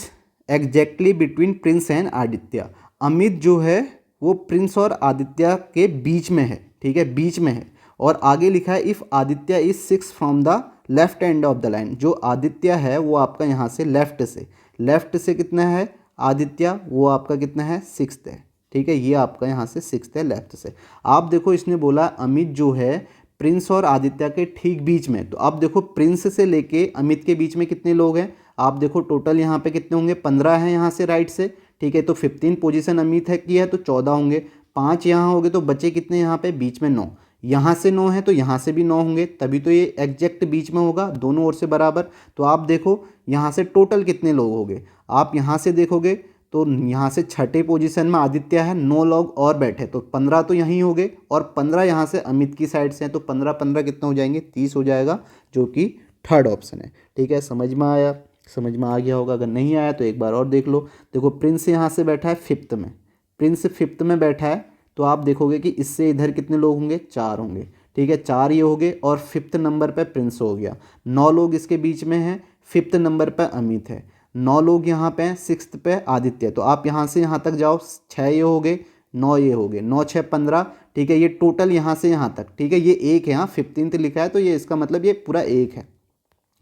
exactly between Prince and Aditya, Amit जो है वो प्रिंस और आदित्य के बीच में है, ठीक है, बीच में है। और आगे लिखा है if Aditya is 6 from the left end of the line, जो आदित्य है वो आपका यहाँ से लेफ्ट से कितना है आदित्य, वो आपका कितना है 6th है, ठीक है, ये आपका यहाँ से 6th है लेफ्ट से। आप देखो इसने बोला अमित जो है प्रिंस और आदित्य के ठीक बीच में, तो आप देखो प्रिंस से लेके अमित के बीच में कितने लोग हैं, आप देखो टोटल यहाँ पे कितने होंगे, 15 हैं यहाँ से राइट से, ठीक है। तो 15 पोजीशन अमित है की है तो 14 होंगे, 5 यहाँ हो गए, तो बचे कितने यहाँ पे बीच में 9, यहाँ से 9 है तो यहाँ से भी 9 होंगे, तभी तो ये एग्जैक्ट बीच में होगा, दोनों ओर से बराबर। तो आप देखो यहाँ से टोटल कितने लोग हो गए, आप यहाँ से देखोगे तो यहाँ से 6ठे पोजीशन में आदित्य है, 9 लोग और बैठे, तो 15 तो यहीं हो गए, और 15 यहाँ से अमित की साइड से हैं, तो 15 15 कितना हो जाएंगे, 30 हो जाएगा, जो कि थर्ड ऑप्शन है, ठीक है। समझ में आया, समझ में आ गया होगा, अगर नहीं आया तो एक बार और देख लो। देखो प्रिंस यहाँ से बैठा है 5th में, प्रिंस 5th में बैठा है, तो आप देखोगे कि इससे इधर कितने लोग होंगे, 4 होंगे, ठीक है, 4 ये हो गए, और 5th नंबर पे प्रिंस हो गया, 9 लोग इसके बीच में हैं, 5th नंबर पे अमित है, 9 लोग यहाँ पे हैं, 6th पे आदित्य। तो आप यहाँ से यहाँ तक जाओ, 6 ये हो गए, 9 ये हो गए, 9 6 15, ठीक है, ये टोटल यहाँ से यहाँ तक, ठीक है, ये एक है, यहाँ 15th लिखा है, तो ये इसका मतलब ये पूरा एक है,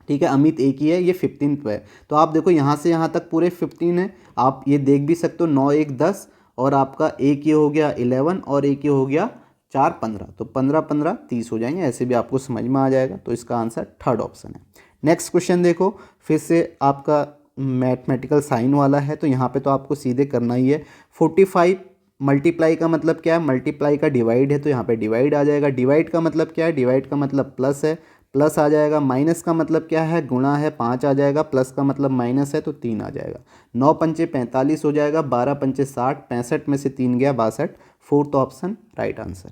ठीक है, अमित एक ही है, ये 15th पे है। तो आप देखो यहाँ से यहाँ तक पूरे 15 है, आप ये देख भी सकते हो, 9 1 10, और आपका एक ये हो गया 11, और एक ये हो गया 4 15, तो 15 15 30 हो जाएंगे, ऐसे भी आपको समझ में आ जाएगा। तो इसका आंसर थर्ड ऑप्शन है। नेक्स्ट क्वेश्चन देखो, फिर से आपका मैथमेटिकल साइन वाला है, तो यहाँ पे तो आपको सीधे करना ही है। 45 मल्टीप्लाई का मतलब क्या है, मल्टीप्लाई का डिवाइड है, तो यहाँ पे डिवाइड आ जाएगा। डिवाइड का मतलब क्या है, डिवाइड का मतलब प्लस है, प्लस आ जाएगा। माइनस का मतलब क्या है, गुणा है, 5 आ जाएगा। प्लस का मतलब माइनस है, तो 3 आ जाएगा। 9 पंचे 45 हो जाएगा, 12 पंचे 60, 65 में से 3 गया 62, fourth option right answer.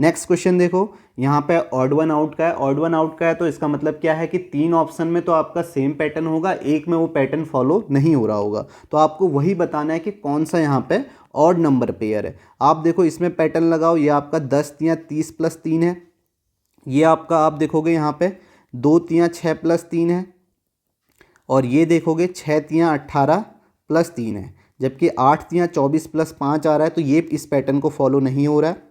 Next question देखो, यहाँ पे ऑड वन आउट का है। ऑड वन आउट का है तो इसका मतलब क्या है कि 3 ऑप्शन में तो आपका सेम पैटर्न होगा, एक में वो पैटर्न फॉलो नहीं हो रहा होगा। तो आपको वही बताना है कि कौन सा यहाँ पे ऑड नंबर पेयर है। आप देखो इसमें पैटर्न लगाओ, ये आपका 10 तियां 30 + 3 है। ये आपका आप देखोगे यहाँ पे 2 तियां 6 + 3 है। और ये देखोगे 6 तियां 18 + 3 है। जबकि 8 तियां 24 + 5 आ रहा है, तो ये इस पैटर्न को फॉलो नहीं हो रहा है,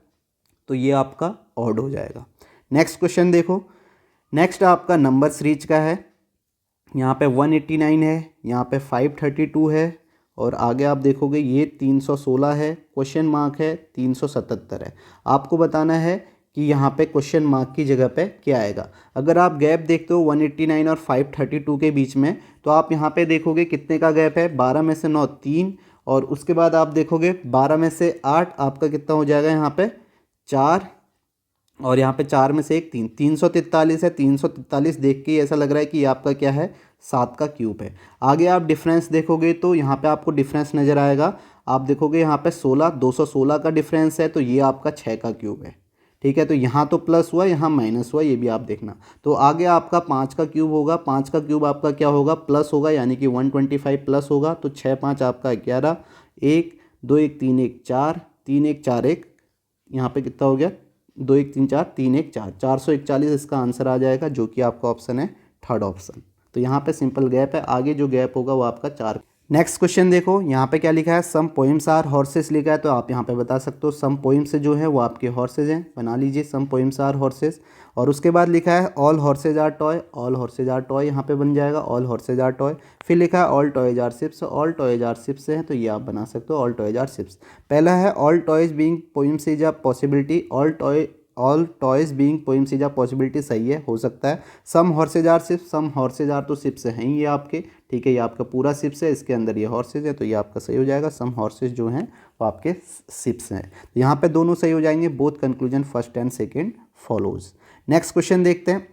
तो ये आपका ऑड हो जाएगा। नेक्स्ट क्वेश्चन देखो, नेक्स्ट आपका नंबर सीरीज का है। यहाँ पे 189 है, यहाँ पे 532 है, और आगे आप देखोगे ये 316 है, क्वेश्चन मार्क है 377 है। आपको बताना है कि यहाँ पे क्वेश्चन मार्क की जगह पे क्या आएगा। अगर आप गैप देखते हो 189 और 532 के बीच में, तो आप यहाँ पे देखोगे कितने का गैप है, 12 में से 9 3, और उसके बाद आप देखोगे 12 में से 8 आपका कितना हो जाएगा, यहाँ पे 4, और यहाँ पे 4 में से 1 3, 343 है। 343 देख के ही ऐसा लग रहा है कि ये आपका क्या है, 7 का क्यूब है। आगे आप डिफरेंस देखोगे तो यहाँ पे आपको डिफरेंस नज़र आएगा। आप देखोगे यहाँ पे 16 216 का डिफरेंस है, तो ये आपका 6 का क्यूब है। ठीक है, तो यहाँ तो प्लस हुआ, यहाँ माइनस हुआ, ये भी आप देखना। तो आगे आपका 5 का क्यूब होगा, 5 का क्यूब आपका क्या होगा, प्लस होगा, यानी कि 125 प्लस होगा। तो 6 5 आपका 11, 1 2 1 3 1 4 3 1 4 1, यहाँ पे कितना हो गया, 2 1 3 4 3 1 4, 441 इसका आंसर आ जाएगा, जो कि आपका ऑप्शन है थर्ड ऑप्शन। तो यहाँ पे सिंपल गैप है, आगे जो गैप होगा वो आपका 4। नेक्स्ट क्वेश्चन देखो, यहाँ पे क्या लिखा है, सम पोइम्स आर हॉर्सेस लिखा है, तो आप यहाँ पे बता सकते हो सम पोइम्स जो है वो आपके हॉर्सेज हैं, बना लीजिए सम पोइम्स आर हॉर्सेस। और उसके बाद लिखा है all horses are toy, all horses are toy यहाँ पे बन जाएगा, ऑल हॉर्सेज आर टॉय। फिर लिखा है all toys are ships, all toys are ships है, तो ये आप बना सकते हो ऑल टॉयज आर शिप्स। पहला है all toys being poems is a possibility, all toys being poems is a possibility सही है, हो सकता है। Some horses are ships, some horses are तो शिप्स हैं ये आपके, ठीक है, ये आपका पूरा शिप्स है, इसके अंदर ये हॉर्सेज है, तो ये आपका सही हो जाएगा। सम हॉर्सेज जो हैं वो आपके शिप्स हैं, तो यहाँ पे दोनों सही हो जाएंगे। Both conclusion first and second follows. Next question देखते हैं।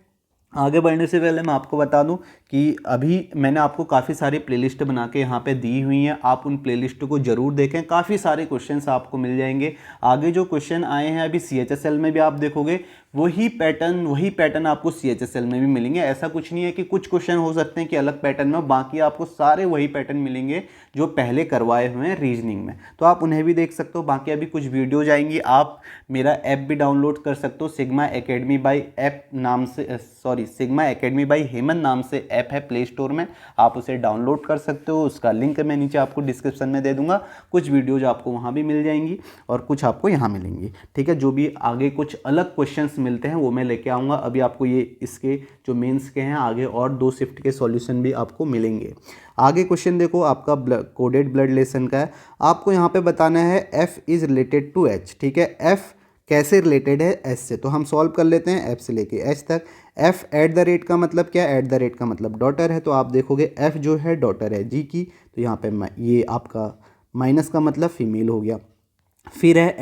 आगे बढ़ने से पहले मैं आपको बता दूं कि अभी मैंने आपको काफ़ी सारी प्लेलिस्ट बना के यहाँ पे दी हुई हैं, आप उन प्लेलिस्ट को ज़रूर देखें, काफ़ी सारे क्वेश्चंस आपको मिल जाएंगे। आगे जो क्वेश्चन आए हैं अभी CHSL में भी आप देखोगे वही पैटर्न आपको CHSL में भी मिलेंगे। ऐसा कुछ नहीं है कि कुछ क्वेश्चन हो सकते हैं कि अलग पैटर्न में, बाकी आपको सारे वही पैटर्न मिलेंगे जो पहले करवाए हुए हैं रीजनिंग में, तो आप उन्हें भी देख सकते हो। बाकी अभी कुछ वीडियोज आएंगी, आप मेरा ऐप भी डाउनलोड कर सकते हो, सिग्मा एकेडमी बाई ऐप नाम से, सिग्मा एकेडमी बाई हेमन नाम से ऐप है प्ले स्टोर में, आप उसे डाउनलोड कर सकते हो। उसका लिंक मैं नीचे आपको डिस्क्रिप्शन में दे दूंगा। कुछ वीडियोज आपको वहाँ भी मिल जाएंगी और कुछ आपको यहाँ मिलेंगी, ठीक है। जो भी आगे कुछ अलग क्वेश्चंस मिलते हैं वो मैं लेके आऊँगा। अभी आपको ये इसके जो मेंस के हैं आगे और 2 शिफ्ट के सॉल्यूशन भी आपको मिलेंगे। आगे क्वेश्चन देखो, आपका कोडेड ब्लड रिलेशन का है। आपको यहाँ पे बताना है F is related to H, ठीक है। F कैसे रिलेटेड है एच से, तो हम सॉल्व कर लेते हैं F से लेके H तक। F @ का मतलब क्या है, @ का मतलब डॉटर है, तो आप देखोगे F जो है डॉटर है G की, तो यहाँ पे ये आपका माइनस का मतलब फीमेल हो गया। फिर है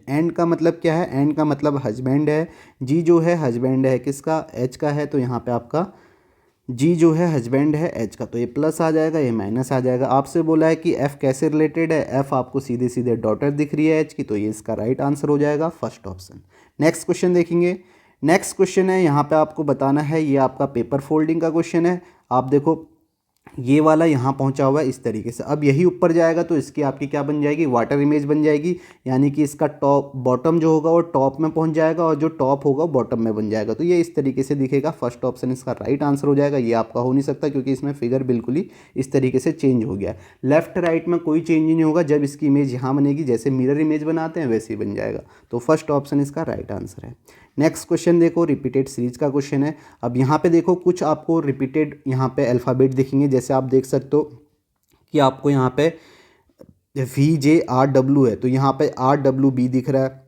एंड का मतलब क्या है, एंड का मतलब हस्बैंड है। G जो है हस्बैंड है किसका, H का है, तो यहाँ पे आपका G जो है हस्बैंड है H का, तो ये प्लस आ जाएगा, ये माइनस आ जाएगा। आपसे बोला है कि F कैसे रिलेटेड है, F आपको सीधे सीधे डॉटर दिख रही है H की, तो ये इसका राइट आंसर हो जाएगा फर्स्ट ऑप्शन। नेक्स्ट क्वेश्चन देखेंगे। नेक्स्ट क्वेश्चन है, यहाँ पे आपको बताना है, ये आपका पेपर फोल्डिंग का क्वेश्चन है। आप देखो ये वाला यहाँ पहुँचा हुआ है इस तरीके से, अब यही ऊपर जाएगा तो इसकी आपकी क्या बन जाएगी, वाटर इमेज बन जाएगी, यानी कि इसका टॉप बॉटम जो होगा वो टॉप में पहुँच जाएगा और जो टॉप होगा बॉटम में बन जाएगा, तो ये इस तरीके से दिखेगा। फर्स्ट ऑप्शन इसका राइट आंसर हो जाएगा। ये आपका हो नहीं सकता क्योंकि इसमें फिगर बिल्कुल ही इस तरीके से चेंज हो गया। लेफ्ट राइट में कोई चेंज नहीं होगा, जब इसकी इमेज यहाँ बनेगी जैसे मिरर इमेज बनाते हैं वैसे ही बन जाएगा, तो फर्स्ट ऑप्शन इसका राइट आंसर है। नेक्स्ट क्वेश्चन देखो, रिपीटेड सीरीज का क्वेश्चन है। अब यहाँ पे देखो कुछ आपको रिपीटेड यहाँ पे अल्फ़ाबेट दिखेंगे, जैसे आप देख सकते हो कि आपको यहाँ पे VJRW है, तो यहाँ पे RWB दिख रहा है,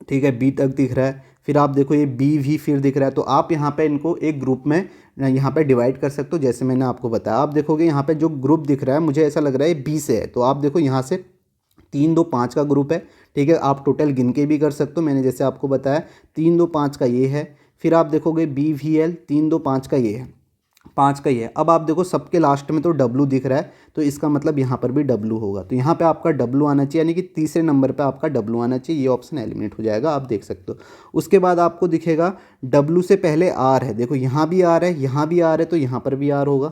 ठीक है, B तक दिख रहा है। फिर आप देखो ये BV फिर दिख रहा है, तो आप यहाँ पे इनको एक ग्रुप में यहाँ पे डिवाइड कर सकते हो, जैसे मैंने आपको बताया। आप देखोगे यहाँ पे जो ग्रुप दिख रहा है मुझे ऐसा लग रहा है B से है, तो आप देखो यहाँ से 3 2 5 का ग्रुप है, ठीक है। आप टोटल गिन के भी कर सकते हो, मैंने जैसे आपको बताया 3 2 5 का ये है। फिर आप देखोगे BVL 3 2 5 का ये है, 5 का ही है। अब आप देखो सबके लास्ट में तो डब्लू दिख रहा है, तो इसका मतलब यहाँ पर भी डब्लू होगा, तो यहाँ पे आपका डब्लू आना चाहिए, यानी कि तीसरे नंबर पे आपका डब्लू आना चाहिए। ये ऑप्शन एलिमिनेट हो जाएगा, आप देख सकते हो। उसके बाद आपको दिखेगा डब्लू से पहले आर है, देखो यहाँ भी आर है, यहाँ भी आर है, तो यहाँ पर भी आर होगा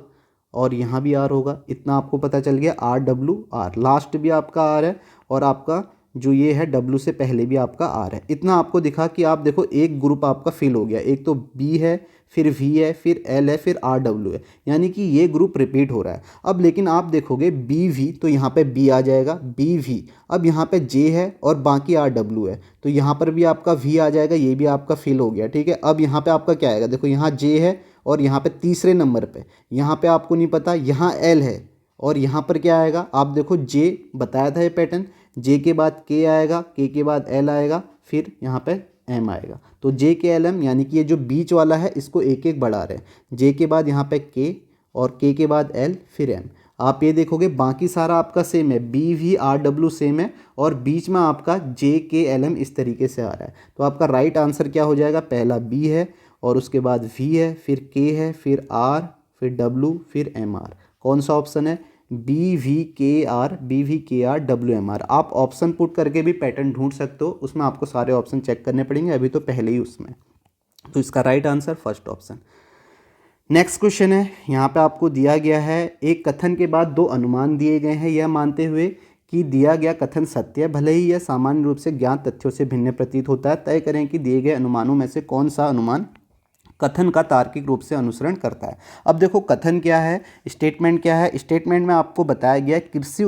और यहाँ भी आर होगा। इतना आपको पता चल गया, आर डब्लू आर, लास्ट भी आपका आर है और आपका जो ये है डब्लू से पहले भी आपका आर है। इतना आपको दिखा कि आप देखो एक ग्रुप आपका फिल हो गया, एक तो बी है, फिर वी है, फिर एल है, फिर आर डब्ल्यू है, यानी कि ये ग्रुप रिपीट हो रहा है। अब लेकिन आप देखोगे बी वी, तो यहाँ पे बी आ जाएगा, बी वी। अब यहाँ पे जे है और बाकी आर डब्ल्यू है, तो यहाँ पर भी आपका वी आ जाएगा, ये भी आपका फिल हो गया, ठीक है। अब यहाँ पे आपका क्या आएगा, देखो यहाँ जे है और यहाँ पे तीसरे नंबर पे, यहाँ पे आपको नहीं पता, यहाँ एल है और यहाँ पर क्या आएगा, आप देखो जे बताया था ये पैटर्न, जे के बाद के आएगा, के बाद एल आएगा, फिर यहाँ पे एम आएगा। तो जे के एल एम, यानी कि ये जो बीच वाला है इसको एक एक बढ़ा रहे हैं। जे के बाद यहाँ पे के और के बाद एल फिर एम। आप ये देखोगे बाकी सारा आपका सेम है, B V R W same है और बीच में आपका जे के एल एम इस तरीके से आ रहा है। तो आपका राइट आंसर क्या हो जाएगा, पहला बी है और उसके बाद वी है, फिर के है, फिर आर, फिर डब्ल्यू, फिर एम आर। कौन सा ऑप्शन है, बी वी के आर, बी वी के आर डब्ल्यू एम आर। आप ऑप्शन पुट करके भी पैटर्न ढूंढ सकते हो, उसमें आपको सारे ऑप्शन चेक करने पड़ेंगे, अभी तो पहले ही उसमें। तो इसका right answer first option. Next question है, यहाँ पे आपको दिया गया है एक कथन के बाद दो अनुमान दिए गए हैं, यह मानते हुए कि दिया गया कथन सत्य है, भले ही यह सामान्य रूप से ज्ञात तथ्यों से भिन्न प्रतीत होता है। तय करें कि दिए गए अनुमानों में से कौन सा अनुमान कथन का तार्किक रूप से अनुसरण करता है। अब देखो कथन क्या है, स्टेटमेंट क्या है। स्टेटमेंट में आपको बताया गया कृषि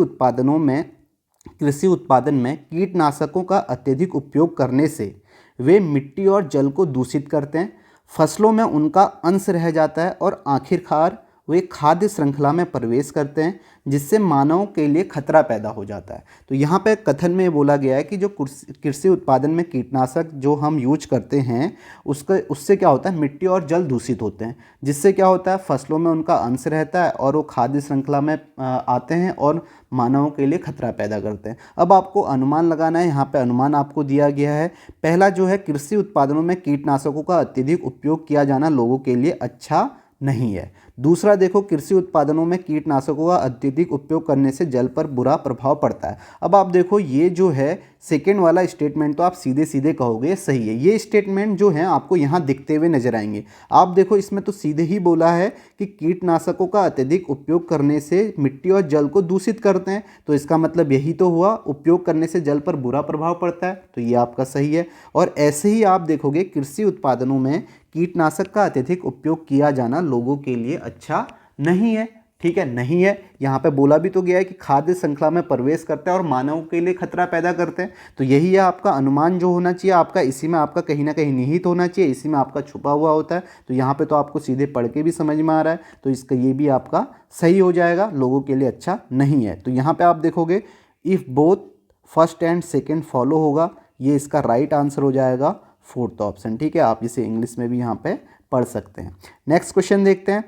उत्पादन में कीटनाशकों का अत्यधिक उपयोग करने से वे मिट्टी और जल को दूषित करते हैं, फसलों में उनका अंश रह जाता है और आखिरकार वे खाद्य श्रृंखला में प्रवेश करते हैं, जिससे मानव के लिए खतरा पैदा हो जाता है। तो यहाँ पे कथन में बोला गया है कि जो कृषि उत्पादन में कीटनाशक जो हम यूज करते हैं उससे क्या होता है, मिट्टी और जल दूषित होते हैं, जिससे क्या होता है, फसलों में उनका अंश रहता है और वो खाद्य श्रृंखला में आते हैं और मानवों के लिए खतरा पैदा करते हैं। अब आपको अनुमान लगाना है, यहाँ पे अनुमान आपको दिया गया है। पहला जो है, कृषि उत्पादनों में कीटनाशकों का अत्यधिक उपयोग किया जाना लोगों के लिए अच्छा नहीं है। दूसरा देखो, कृषि उत्पादनों में कीटनाशकों का अत्यधिक उपयोग करने से जल पर बुरा प्रभाव पड़ता है। अब आप देखो ये जो है सेकेंड वाला स्टेटमेंट तो आप सीधे सीधे कहोगे सही है, ये स्टेटमेंट जो है आपको यहाँ दिखते हुए नजर आएंगे। आप देखो इसमें तो सीधे ही बोला है कि कीटनाशकों का अत्यधिक उपयोग करने से मिट्टी और जल को दूषित करते हैं, तो इसका मतलब यही तो हुआ, उपयोग करने से जल पर बुरा प्रभाव पड़ता है, तो ये आपका सही है। और ऐसे ही आप देखोगे कृषि उत्पादनों में कीटनाशक का अत्यधिक उपयोग किया जाना लोगों के लिए अच्छा नहीं है, ठीक है, नहीं है। यहाँ पे बोला भी तो गया है कि खाद्य श्रृंखला में प्रवेश करते हैं और मानव के लिए खतरा पैदा करते हैं, तो यही है आपका अनुमान जो होना चाहिए आपका, इसी में आपका कहीं ना कहीं निहित होना चाहिए, इसी में आपका छुपा हुआ होता है। तो यहाँ पे तो आपको सीधे पढ़ के भी समझ में आ रहा है, तो इसका ये भी आपका सही हो जाएगा, लोगों के लिए अच्छा नहीं है। तो यहाँ पर आप देखोगे if both first and second follow होगा, ये इसका राइट आंसर हो जाएगा फोर्थ ऑप्शन, ठीक है। आप इसे इंग्लिश में भी यहाँ पे पढ़ सकते हैं। नेक्स्ट क्वेश्चन देखते हैं।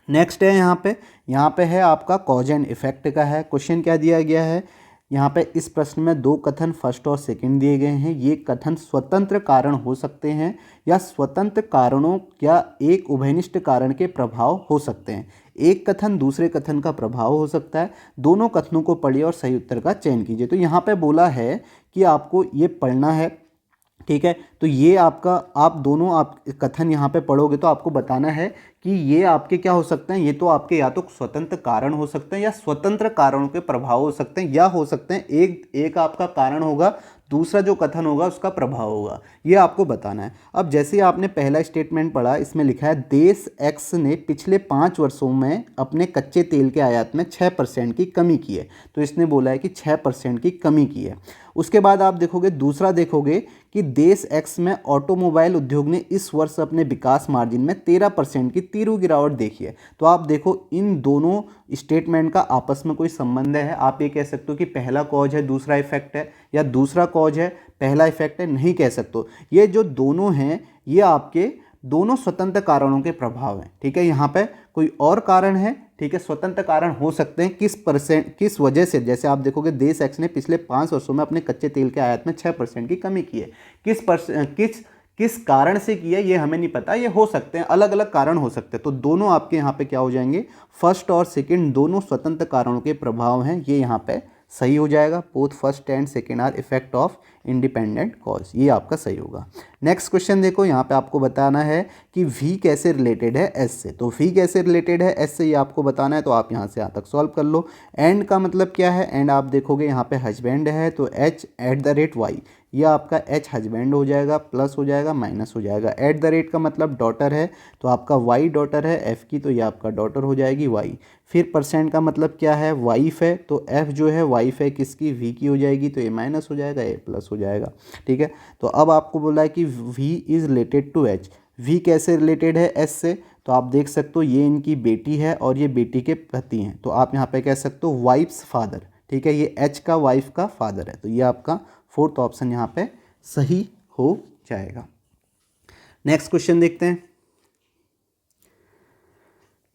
नेक्स्ट है यहाँ पे है आपका कॉज एंड इफेक्ट का है। क्वेश्चन क्या दिया गया है, यहाँ पे इस प्रश्न में दो कथन फर्स्ट और सेकंड दिए गए हैं। ये कथन स्वतंत्र कारण हो सकते हैं या स्वतंत्र कारणों या एक उभयनिष्ठ कारण के प्रभाव हो सकते हैं। एक कथन दूसरे कथन का प्रभाव हो सकता है। दोनों कथनों को पढ़िए और सही उत्तर का चयन कीजिए। तो यहाँ पे बोला है कि आपको ये पढ़ना है, ठीक है। तो ये आपका आप दोनों आप कथन यहाँ पे पढ़ोगे तो आपको बताना है कि ये आपके क्या हो सकते हैं, ये तो आपके या तो स्वतंत्र कारण हो सकते हैं या स्वतंत्र कारणों के प्रभाव हो सकते हैं, या हो सकते हैं एक आपका कारण होगा, दूसरा जो कथन होगा उसका प्रभाव होगा, ये आपको बताना है। अब जैसे आपने पहला स्टेटमेंट पढ़ा, इसमें लिखा है देश एक्स ने पिछले 5 वर्षों में अपने कच्चे तेल के आयात में 6% की कमी की है। तो इसने बोला है कि 6% की कमी की है। उसके बाद आप देखोगे, दूसरा देखोगे कि देश एक्स में ऑटोमोबाइल उद्योग ने इस वर्ष अपने विकास मार्जिन में 13% की तीव्र गिरावट देखी है। तो आप देखो इन दोनों स्टेटमेंट का आपस में कोई संबंध है। आप ये कह सकते हो कि पहला कॉज है दूसरा इफेक्ट है, या दूसरा कॉज है पहला इफेक्ट है, नहीं कह सकते। ये जो दोनों हैं ये आपके दोनों स्वतंत्र कारणों के प्रभाव हैं, ठीक है। यहाँ पे कोई और कारण है, ठीक है, स्वतंत्र कारण हो सकते हैं किस वजह से। जैसे आप देखोगे देश एक्स ने पिछले 5 वर्षों में अपने कच्चे तेल के आयात में 6% की कमी की है। किस कारण से किया ये हमें नहीं पता, ये हो सकते हैं, अलग अलग कारण हो सकते हैं। तो दोनों आपके यहाँ पे क्या हो जाएंगे, फर्स्ट और सेकंड दोनों स्वतंत्र कारणों के प्रभाव हैं, ये यहाँ पे सही हो जाएगा। Both first and second are effect of independent cause, ये आपका सही होगा। नेक्स्ट क्वेश्चन देखो, यहाँ पे आपको बताना है कि V कैसे रिलेटेड है S से। तो V कैसे रिलेटेड है S से ये आपको बताना है, तो आप यहाँ से यहाँ तक सॉल्व कर लो। एंड का मतलब क्या है, एंड आप देखोगे यहाँ पे हस्बैंड है तो H@y, ये आपका H हस्बैंड हो जाएगा, प्लस हो जाएगा, माइनस हो जाएगा। एट द रेट का मतलब डॉटर है तो आपका Y डॉटर है F की, तो ये आपका डॉटर हो जाएगी Y। फिर परसेंट का मतलब क्या है, वाइफ है तो F जो है वाइफ है किसकी, V की हो जाएगी, तो ये माइनस हो जाएगा, ये प्लस हो जाएगा। ठीक है, तो अब आपको बोला है कि V is related to H। V कैसे रिलेटेड है S से, तो आप देख सकते हो ये इनकी बेटी है और ये बेटी के पति हैं, तो आप यहाँ पे कह सकते हो वाइफ्स फादर। ठीक है, ये H का वाइफ का फादर है, तो ये आपका फोर्थ ऑप्शन यहाँ पे सही हो जाएगा। नेक्स्ट क्वेश्चन देखते हैं।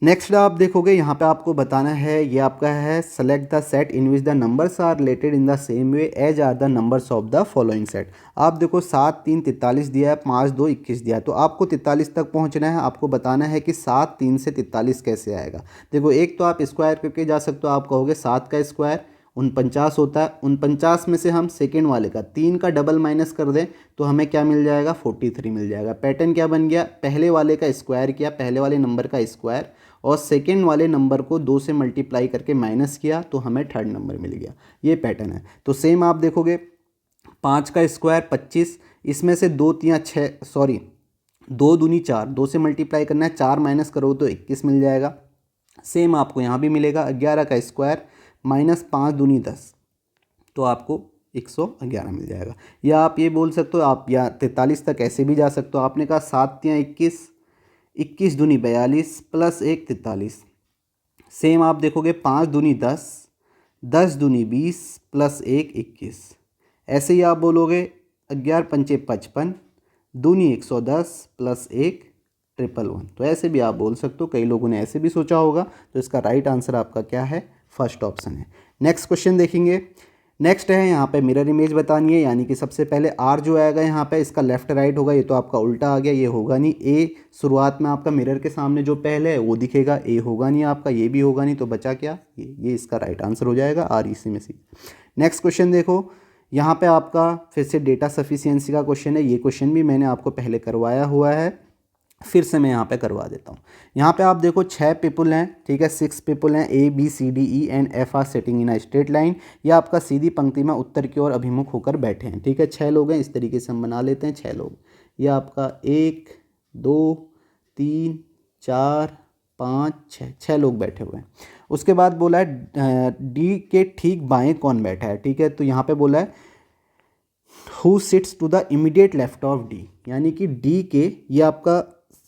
नेक्स्ट आप देखोगे यहाँ पे आपको बताना है, ये आपका है select the set in which the numbers are related in the same way as are the numbers of the following set. आप देखो 7 3 43 दिया है, 5 2 21 दिया है, तो आपको 43 तक पहुँचना है। आपको बताना है कि 7 3 से 43 कैसे आएगा। देखो एक तो आप स्क्वायर करके जा सकते हो, आप कहोगे 7 का स्क्वायर 49 होता है, 49 में से हम सेकेंड वाले का 3 का डबल माइनस कर दें तो हमें क्या मिल जाएगा, 43 मिल जाएगा। पैटर्न क्या बन गया, पहले वाले का स्क्वायर किया, पहले वाले नंबर का स्क्वायर, और सेकेंड वाले नंबर को 2 से मल्टीप्लाई करके माइनस किया तो हमें थर्ड नंबर मिल गया। ये पैटर्न है। तो सेम आप देखोगे 5 का स्क्वायर 25, इसमें से 2 3 6 सॉरी 2 दूनी 4, 2 से मल्टीप्लाई करना है, 4 माइनस करो तो 21 मिल जाएगा। सेम आपको यहाँ भी मिलेगा, 11 का स्क्वायर माइनस 5 दूनी 10, तो आपको 111 मिल जाएगा। या आप ये बोल सकते हो, आप या 43 तक ऐसे भी जा सकते हो। आपने कहा 7 3 21, 21 दूनी 42 प्लस 1 43। सेम आप देखोगे 5 दूनी 10, 10 दूनी 20 प्लस 1 21। ऐसे ही आप बोलोगे 11 पंचे 55, दूनी 110 प्लस 1 111। तो ऐसे भी आप बोल सकते हो, कई लोगों ने ऐसे भी सोचा होगा। तो इसका राइट आंसर आपका क्या है, फर्स्ट ऑप्शन है। नेक्स्ट क्वेश्चन देखेंगे। नेक्स्ट है यहाँ पे मिरर इमेज बतानी है, यानी कि सबसे पहले R जो आएगा यहाँ पे इसका लेफ्ट राइट होगा, ये तो आपका उल्टा आ गया, ये होगा नहीं। A शुरुआत में आपका मिरर के सामने जो पहले है वो दिखेगा, A होगा नहीं आपका, ये भी होगा नहीं, तो बचा क्या, ये इसका राइट आंसर हो जाएगा R इसी में से। नेक्स्ट क्वेश्चन देखो, यहाँ पे आपका फिर से डेटा सफिशियंसी का क्वेश्चन है। ये क्वेश्चन भी मैंने आपको पहले करवाया हुआ है, फिर से मैं यहाँ पे करवा देता हूँ। यहाँ पे आप देखो 6 पीपल हैं, ठीक है, 6 पीपल हैं, A B C D E and F are sitting in a straight line. ये आपका सीधी पंक्ति में उत्तर की ओर अभिमुख होकर बैठे हैं। ठीक है, 6 लोग हैं, इस तरीके से हम बना लेते हैं 6 लोग। ये आपका 1 2 3 4 5 6, 6 लोग बैठे हुए हैं। उसके बाद बोला है D के ठीक बाएँ कौन बैठा है। ठीक है, तो यहाँ पर बोला है who sits to the immediate left of D, यानी कि D के, ये आपका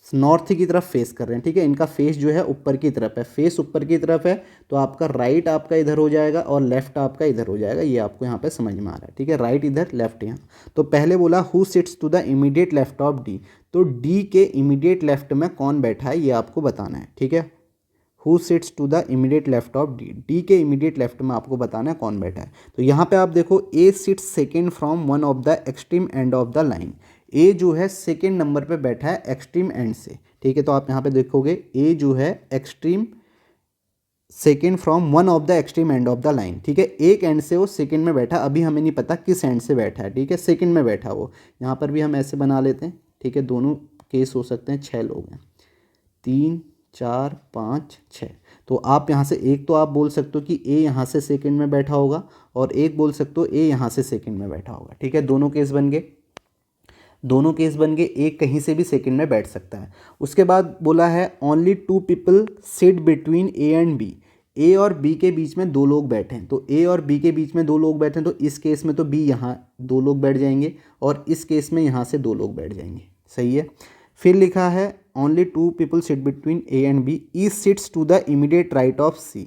नॉर्थ की तरफ फेस कर रहे हैं। ठीक है, इनका फेस जो है ऊपर की तरफ है, फेस ऊपर की तरफ है, तो आपका राइट आपका इधर हो जाएगा और लेफ्ट आपका इधर हो जाएगा। ये आपको यहाँ पे समझ में आ रहा है। ठीक है, राइट इधर लेफ्ट यहाँ। तो पहले बोला who sits to the immediate left of D, तो D के इमीडिएट लेफ्ट में कौन बैठा है ये आपको बताना है। ठीक है, who sits to the immediate left of D, D के इमीडिएट लेफ्ट में आपको बताना है कौन बैठा है। तो यहाँ पे आप देखो A seats second from one of the extreme and of the line. A जो है सेकेंड नंबर पे बैठा है एक्सट्रीम एंड से। ठीक है, तो आप यहाँ पे देखोगे A जो है extreme second from one of the extreme and of the line. ठीक है, एक एंड से वो सेकेंड में बैठा, अभी हमें नहीं पता किस एंड से बैठा है। ठीक है, सेकेंड में बैठा वो। यहाँ पर भी हम ऐसे बना लेते हैं। ठीक है, दोनों केस हो सकते हैं। 6 लोग हैं, 3 4 5 6। तो आप यहाँ से एक तो आप बोल सकते हो कि A यहाँ से सेकेंड में बैठा होगा, और एक बोल सकते हो A यहाँ से सेकेंड में बैठा होगा। ठीक है, दोनों केस बन गए, दोनों केस बन गए। एक कहीं से भी सेकंड में बैठ सकता है। उसके बाद बोला है only 2 people sit between A and B, A और B के बीच में 2 लोग बैठे हैं। तो A और B के बीच में 2 लोग बैठे हैं, तो इस केस में तो B यहाँ 2 लोग बैठ जाएंगे, और इस केस में यहाँ से 2 लोग बैठ जाएंगे। सही है। फिर लिखा है only 2 people sit between A and B, E sits to the immediate right of C,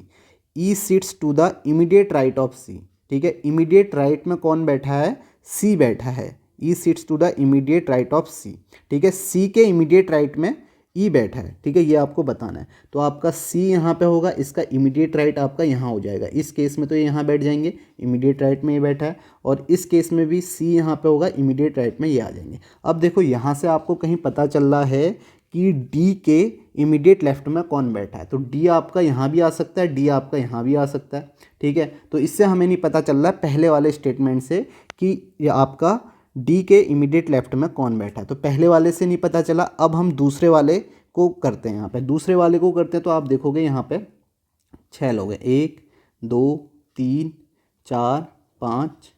E sits to the immediate right of C। ठीक है, इमीडिएट राइट में कौन बैठा है, C बैठा है। E sits to the immediate right of C। ठीक है, C के इमीडिएट राइट में ई बैठा है, ठीक है, ये आपको बताना है। तो आपका सी यहाँ पे होगा, इसका इमीडिएट राइट आपका यहाँ हो जाएगा। इस केस में तो ये यहाँ बैठ जाएंगे, इमीडिएट राइट में ये बैठा है, और इस केस में भी सी यहाँ पे होगा, इमीडिएट राइट में ये आ जाएंगे। अब देखो यहाँ से आपको कहीं पता चल रहा है कि डी के इमीडिएट लेफ्ट में कौन बैठा है, तो डी आपका यहाँ भी आ सकता है, डी आपका यहाँ भी आ सकता है, ठीक है। तो इससे हमें नहीं पता चल रहा है पहले वाले स्टेटमेंट से कि ये आपका डी के इमीडिएट लेफ्ट में कौन बैठा है, तो पहले वाले से नहीं पता चला। अब हम दूसरे वाले को करते हैं, यहाँ पे दूसरे वाले को करते हैं, तो आप देखोगे यहाँ पे 6 लोग हैं, 1 2 3 4 5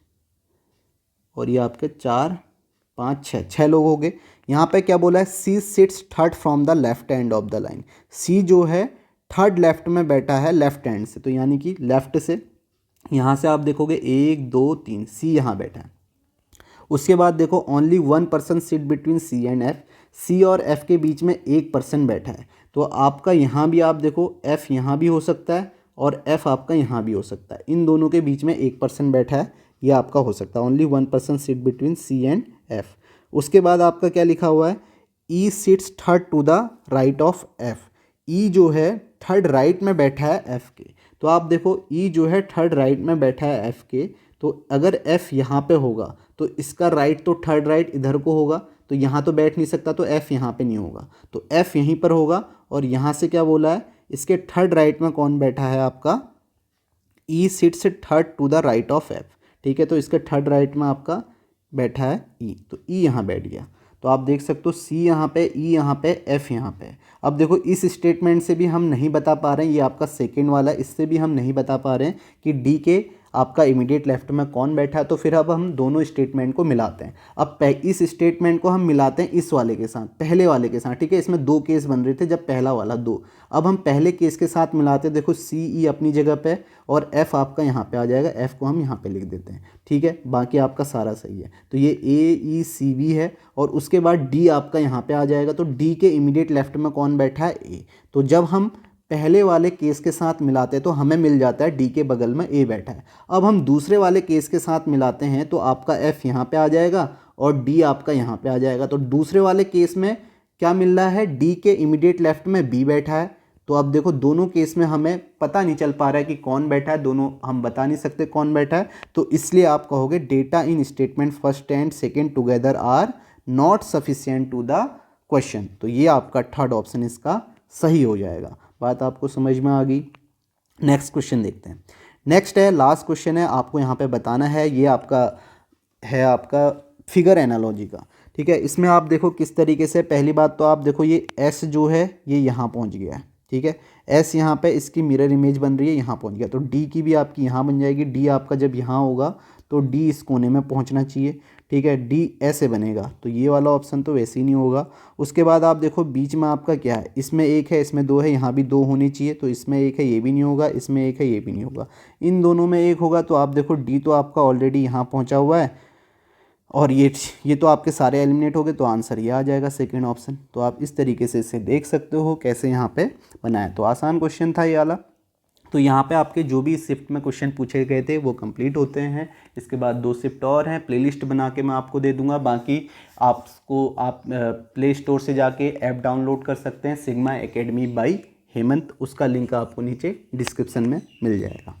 और ये आपके 4 5 6 लोग हो गए। यहाँ पे क्या बोला है, C sits third from the left end of the line. C जो है थर्ड लेफ्ट में बैठा है लेफ्ट हैंड से, तो यानी कि लेफ्ट से यहाँ से आप देखोगे 1 2 3 सी यहाँ बैठा है। उसके बाद देखो only 1 person sit between C and F, C और एफ के बीच में 1 पर्सन बैठा है, तो आपका यहाँ भी आप देखो एफ यहाँ भी हो सकता है और एफ आपका यहाँ भी हो सकता है, इन दोनों के बीच में 1 पर्सन बैठा है, ये आपका हो सकता है। Only 1 person sit between C and F. उसके बाद आपका क्या लिखा हुआ है, E sits third to the right of F. E जो है थर्ड राइट में बैठा है एफ के, तो आप देखो ई जो है थर्ड राइट में बैठा है एफ के, तो अगर एफ यहाँ पे होगा तो इसका राइट तो थर्ड राइट इधर को होगा, तो यहाँ तो बैठ नहीं सकता, तो एफ यहाँ पे नहीं होगा, तो एफ यहीं पर होगा। और यहाँ से क्या बोला है, इसके थर्ड राइट में कौन बैठा है आपका, E sits third to the right of F, ठीक है, तो इसके थर्ड राइट में आपका बैठा है ई, तो ई यहाँ बैठ गया। तो आप देख सकते हो सी यहाँ पे, ई यहाँ पे, एफ यहाँ पे। अब देखो इस स्टेटमेंट से भी हम नहीं बता पा रहे हैं, ये आपका सेकंड वाला, इससे भी हम नहीं बता पा रहे हैं कि डी के आपका इमीडिएट लेफ्ट में कौन बैठा है। तो फिर अब हम दोनों स्टेटमेंट को मिलाते हैं। अब इस स्टेटमेंट को हम मिलाते हैं इस वाले के साथ, पहले वाले के साथ, ठीक है। इसमें 2 केस बन रहे थे, जब पहला वाला 2, अब हम पहले केस के साथ मिलाते हैं। देखो सी ई अपनी जगह पे और एफ आपका यहाँ पे आ जाएगा, एफ को हम यहाँ पे लिख देते हैं, ठीक है, बाकी आपका सारा सही है। तो ये ए ई सी बी है, और उसके बाद डी आपका यहाँ पे आ जाएगा, तो डी के इमीडिएट लेफ्ट में कौन बैठा है, ए। तो जब हम पहले वाले केस के साथ मिलाते हैं तो हमें मिल जाता है डी के बगल में ए बैठा है। अब हम दूसरे वाले केस के साथ मिलाते हैं तो आपका एफ यहाँ पे आ जाएगा और डी आपका यहाँ पे आ जाएगा। तो दूसरे वाले केस में क्या मिल रहा है, डी के इमीडिएट लेफ्ट में बी बैठा है। तो अब देखो दोनों केस में हमें पता नहीं चल पा रहा है कि कौन बैठा है, दोनों हम बता नहीं सकते कौन बैठा है, तो इसलिए आप कहोगे data in statement first and second together are not sufficient to the question. तो ये आपका थर्ड ऑप्शन इसका सही हो जाएगा। बात आपको समझ में आ गई। नेक्स्ट क्वेश्चन देखते हैं। नेक्स्ट है, लास्ट क्वेश्चन है, आपको यहाँ पे बताना है, ये आपका है आपका फिगर एनालॉजी का, ठीक है। इसमें आप देखो किस तरीके से, पहली बात तो आप देखो ये एस जो है ये यहाँ पहुँच गया है, ठीक है, एस यहाँ पे इसकी मिरर इमेज बन रही है, यहाँ पहुँच गया, तो डी की भी आपकी यहाँ बन जाएगी। डी आपका जब यहाँ होगा तो डी इस कोने में पहुँचना चाहिए, ठीक है, डी ऐसे बनेगा, तो ये वाला ऑप्शन तो वैसे ही नहीं होगा। उसके बाद आप देखो बीच में आपका क्या है, इसमें 1 है, इसमें 2 है, यहाँ भी 2 होनी चाहिए, तो इसमें 1 है, ये भी नहीं होगा, इसमें 1 है, ये भी नहीं होगा, इन दोनों में 1 होगा। तो आप देखो डी तो आपका ऑलरेडी यहाँ पहुँचा हुआ है, और ये तो आपके सारे एलिमिनेट हो गए, तो आंसर ये आ जाएगा सेकेंड ऑप्शन। तो आप इस तरीके से इसे देख सकते हो कैसे यहाँ पे बनाया। तो आसान क्वेश्चन था ये वाला। तो यहाँ पे आपके जो भी शिफ्ट में क्वेश्चन पूछे गए थे वो कंप्लीट होते हैं। इसके बाद 2 शिफ्ट और हैं, प्लेलिस्ट बना के मैं आपको दे दूंगा। बाकी आप प्ले स्टोर से जाके ऐप डाउनलोड कर सकते हैं, सिग्मा एकेडमी बाई हेमंत, उसका लिंक आपको नीचे डिस्क्रिप्शन में मिल जाएगा।